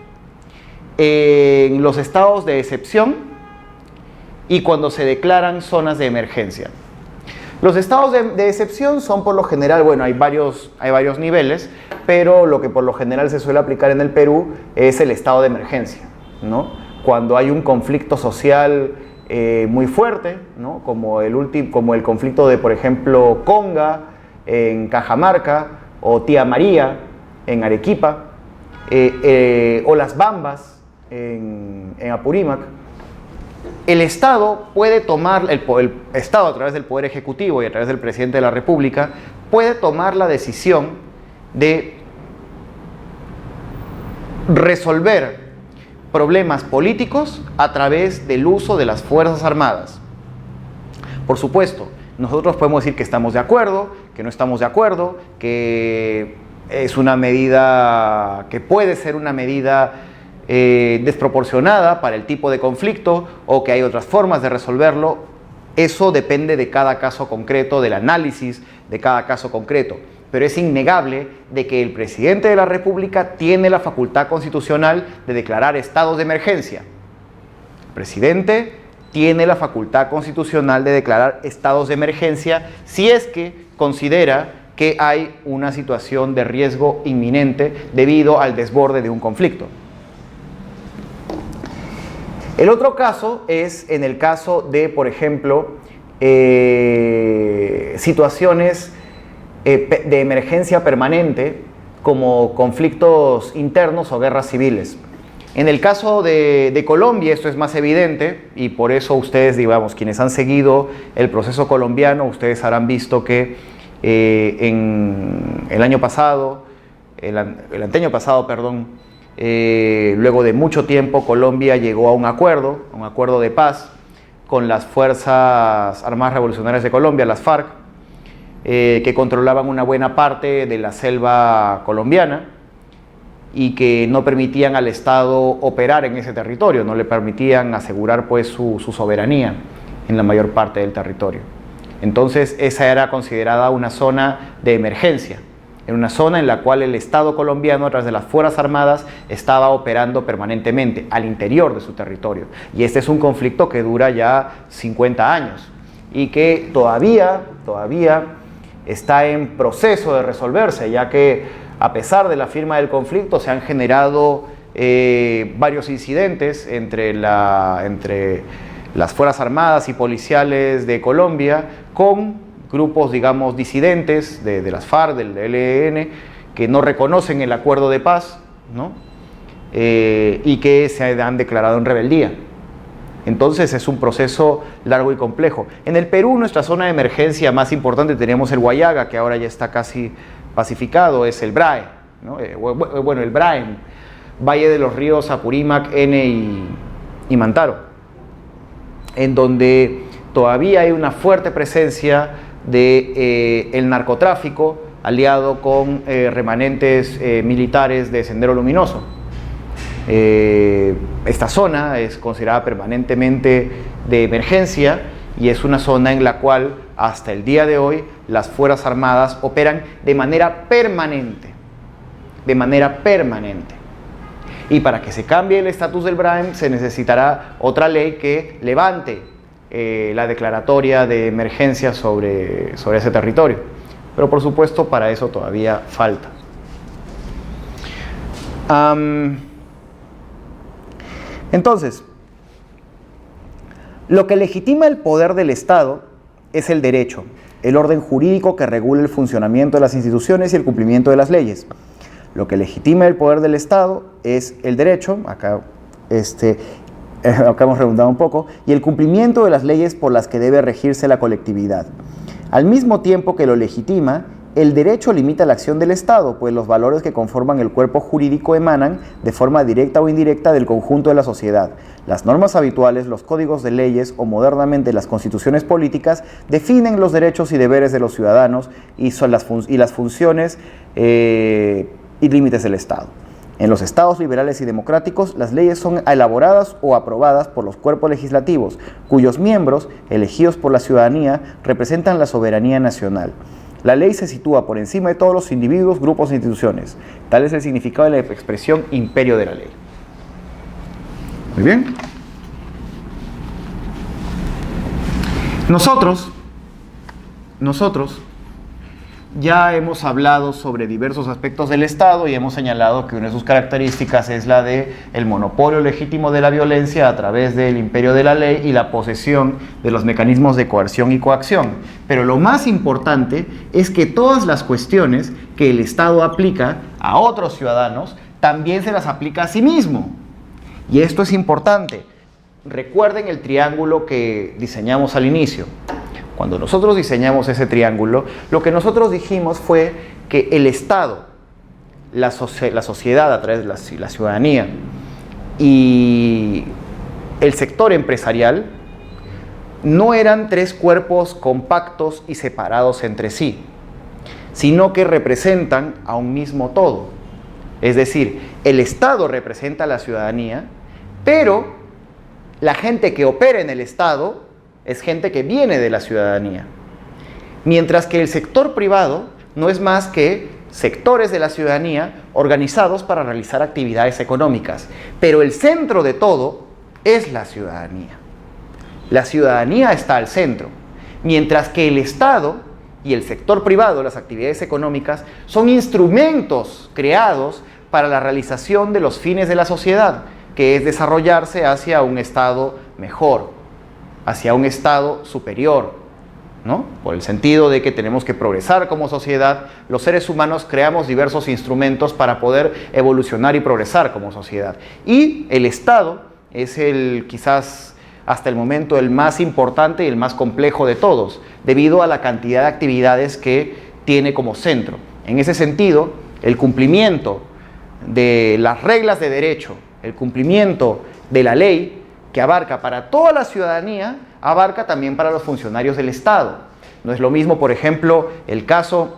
en los estados de excepción y cuando se declaran zonas de emergencia. Los estados de excepción son por lo general, bueno, hay varios niveles, pero lo que por lo general se suele aplicar en el Perú es el estado de emergencia, ¿no? cuando hay un conflicto social muy fuerte, ¿no? Como el conflicto de, por ejemplo, Conga en Cajamarca, o Tía María en Arequipa, o Las Bambas en Apurímac. El Estado puede tomar, el Estado a través del Poder Ejecutivo y a través del Presidente de la República, puede tomar la decisión de resolver problemas políticos a través del uso de las Fuerzas Armadas. Por supuesto, nosotros podemos decir que estamos de acuerdo, que no estamos de acuerdo, que es una medida que puede ser una medida desproporcionada para el tipo de conflicto, o que hay otras formas de resolverlo. Eso depende de cada caso concreto, del análisis de cada caso concreto. Pero es innegable de que el presidente de la República tiene la facultad constitucional de declarar estados de emergencia. El presidente tiene la facultad constitucional de declarar estados de emergencia si es que considera que hay una situación de riesgo inminente debido al desborde de un conflicto. El otro caso es en el caso de, por ejemplo, situaciones de emergencia permanente, como conflictos internos o guerras civiles. En el caso de Colombia esto es más evidente, y por eso ustedes, digamos, quienes han seguido el proceso colombiano, ustedes habrán visto que en el año pasado, el anteaño pasado, perdón, luego de mucho tiempo, Colombia llegó a un acuerdo de paz con las Fuerzas Armadas Revolucionarias de Colombia, las FARC, que controlaban una buena parte de la selva colombiana y que no permitían al Estado operar en ese territorio, no le permitían asegurar pues su soberanía en la mayor parte del territorio. Entonces esa era considerada una zona de emergencia, en una zona en la cual el Estado colombiano, a través de las Fuerzas Armadas, estaba operando permanentemente al interior de su territorio. Y este es un conflicto que dura ya 50 años y que todavía está en proceso de resolverse, ya que a pesar de la firma del conflicto se han generado varios incidentes entre las Fuerzas Armadas y policiales de Colombia con grupos, digamos, disidentes de las FARC, del ELN, que no reconocen el acuerdo de paz, ¿no? Y que se han declarado en rebeldía. Entonces es un proceso largo y complejo. En el Perú, nuestra zona de emergencia más importante, tenemos el Huallaga, que ahora ya está casi pacificado, es el BRAE, ¿no? Bueno, el BRAEM, Valle de los Ríos, Apurímac, N y Mantaro, en donde todavía hay una fuerte presencia de el narcotráfico aliado con remanentes militares de Sendero Luminoso. Esta zona es considerada permanentemente de emergencia y es una zona en la cual hasta el día de hoy las Fuerzas Armadas operan de manera permanente. Y para que se cambie el estatus del BRAEM se necesitará otra ley que levante la declaratoria de emergencia sobre ese territorio. Pero por supuesto para eso todavía falta. Entonces, lo que legitima el poder del Estado es el derecho, el orden jurídico que regula el funcionamiento de las instituciones y el cumplimiento de las leyes. Lo que legitima el poder del Estado es el derecho, acá hemos redundado un poco, y el cumplimiento de las leyes por las que debe regirse la colectividad. Al mismo tiempo que lo legitima, el derecho limita la acción del Estado, pues los valores que conforman el cuerpo jurídico emanan, de forma directa o indirecta, del conjunto de la sociedad. Las normas habituales, los códigos de leyes o modernamente las constituciones políticas definen los derechos y deberes de los ciudadanos y las funciones y límites del Estado. En los estados liberales y democráticos, las leyes son elaboradas o aprobadas por los cuerpos legislativos, cuyos miembros, elegidos por la ciudadanía, representan la soberanía nacional. La ley se sitúa por encima de todos los individuos, grupos e instituciones. Tal es el significado de la expresión imperio de la ley. Muy bien. Nosotros ya hemos hablado sobre diversos aspectos del Estado y hemos señalado que una de sus características es la de el monopolio legítimo de la violencia a través del imperio de la ley y la posesión de los mecanismos de coerción y coacción. Pero lo más importante es que todas las cuestiones que el Estado aplica a otros ciudadanos también se las aplica a sí mismo. Y esto es importante. Recuerden el triángulo que diseñamos al inicio. Cuando nosotros diseñamos ese triángulo, lo que nosotros dijimos fue que el Estado, la sociedad a través de la ciudadanía y el sector empresarial no eran tres cuerpos compactos y separados entre sí, sino que representan a un mismo todo. Es decir, el Estado representa a la ciudadanía, pero la gente que opera en el Estado es gente que viene de la ciudadanía. Mientras que el sector privado no es más que sectores de la ciudadanía organizados para realizar actividades económicas. Pero el centro de todo es la ciudadanía. La ciudadanía está al centro. Mientras que el Estado y el sector privado, las actividades económicas, son instrumentos creados para la realización de los fines de la sociedad, que es desarrollarse hacia un estado mejor, hacia un estado superior, ¿no? Por el sentido de que tenemos que progresar como sociedad, los seres humanos creamos diversos instrumentos para poder evolucionar y progresar como sociedad. Y el Estado es quizás hasta el momento el más importante y el más complejo de todos, debido a la cantidad de actividades que tiene como centro. En ese sentido, el cumplimiento de las reglas de derecho, el cumplimiento de la ley, que abarca para toda la ciudadanía, abarca también para los funcionarios del Estado. No es lo mismo, por ejemplo, el caso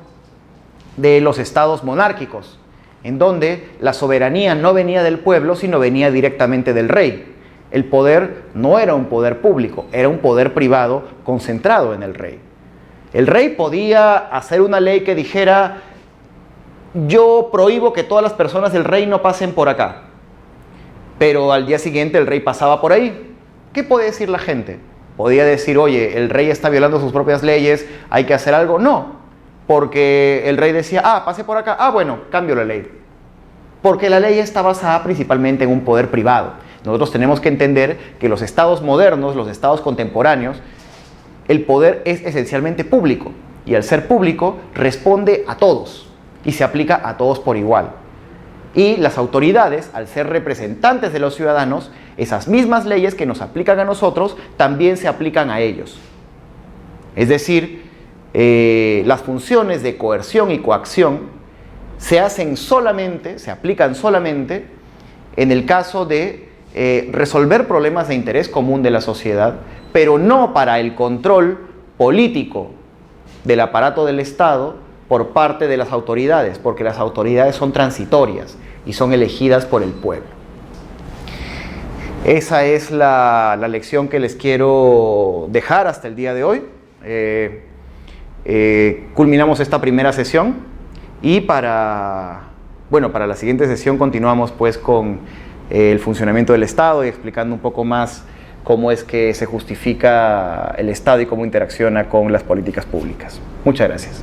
de los estados monárquicos, en donde la soberanía no venía del pueblo, sino venía directamente del rey. El poder no era un poder público, era un poder privado concentrado en el rey. El rey podía hacer una ley que dijera: yo prohíbo que todas las personas del reino pasen por acá. Pero al día siguiente el rey pasaba por ahí. ¿Qué podía decir la gente? Podía decir: oye, el rey está violando sus propias leyes, hay que hacer algo. No, porque el rey decía: pase por acá, bueno, cambio la ley. Porque la ley está basada principalmente en un poder privado. Nosotros tenemos que entender que los estados modernos, los estados contemporáneos, el poder es esencialmente público. Y al ser público, responde a todos y se aplica a todos por igual. Y las autoridades, al ser representantes de los ciudadanos, esas mismas leyes que nos aplican a nosotros, también se aplican a ellos. Es decir, las funciones de coerción y coacción se aplican solamente en el caso de resolver problemas de interés común de la sociedad, pero no para el control político del aparato del Estado por parte de las autoridades, porque las autoridades son transitorias y son elegidas por el pueblo. Esa es la lección que les quiero dejar hasta el día de hoy. Culminamos esta primera sesión y para la siguiente sesión continuamos pues con el funcionamiento del Estado y explicando un poco más cómo es que se justifica el Estado y cómo interacciona con las políticas públicas. Muchas gracias.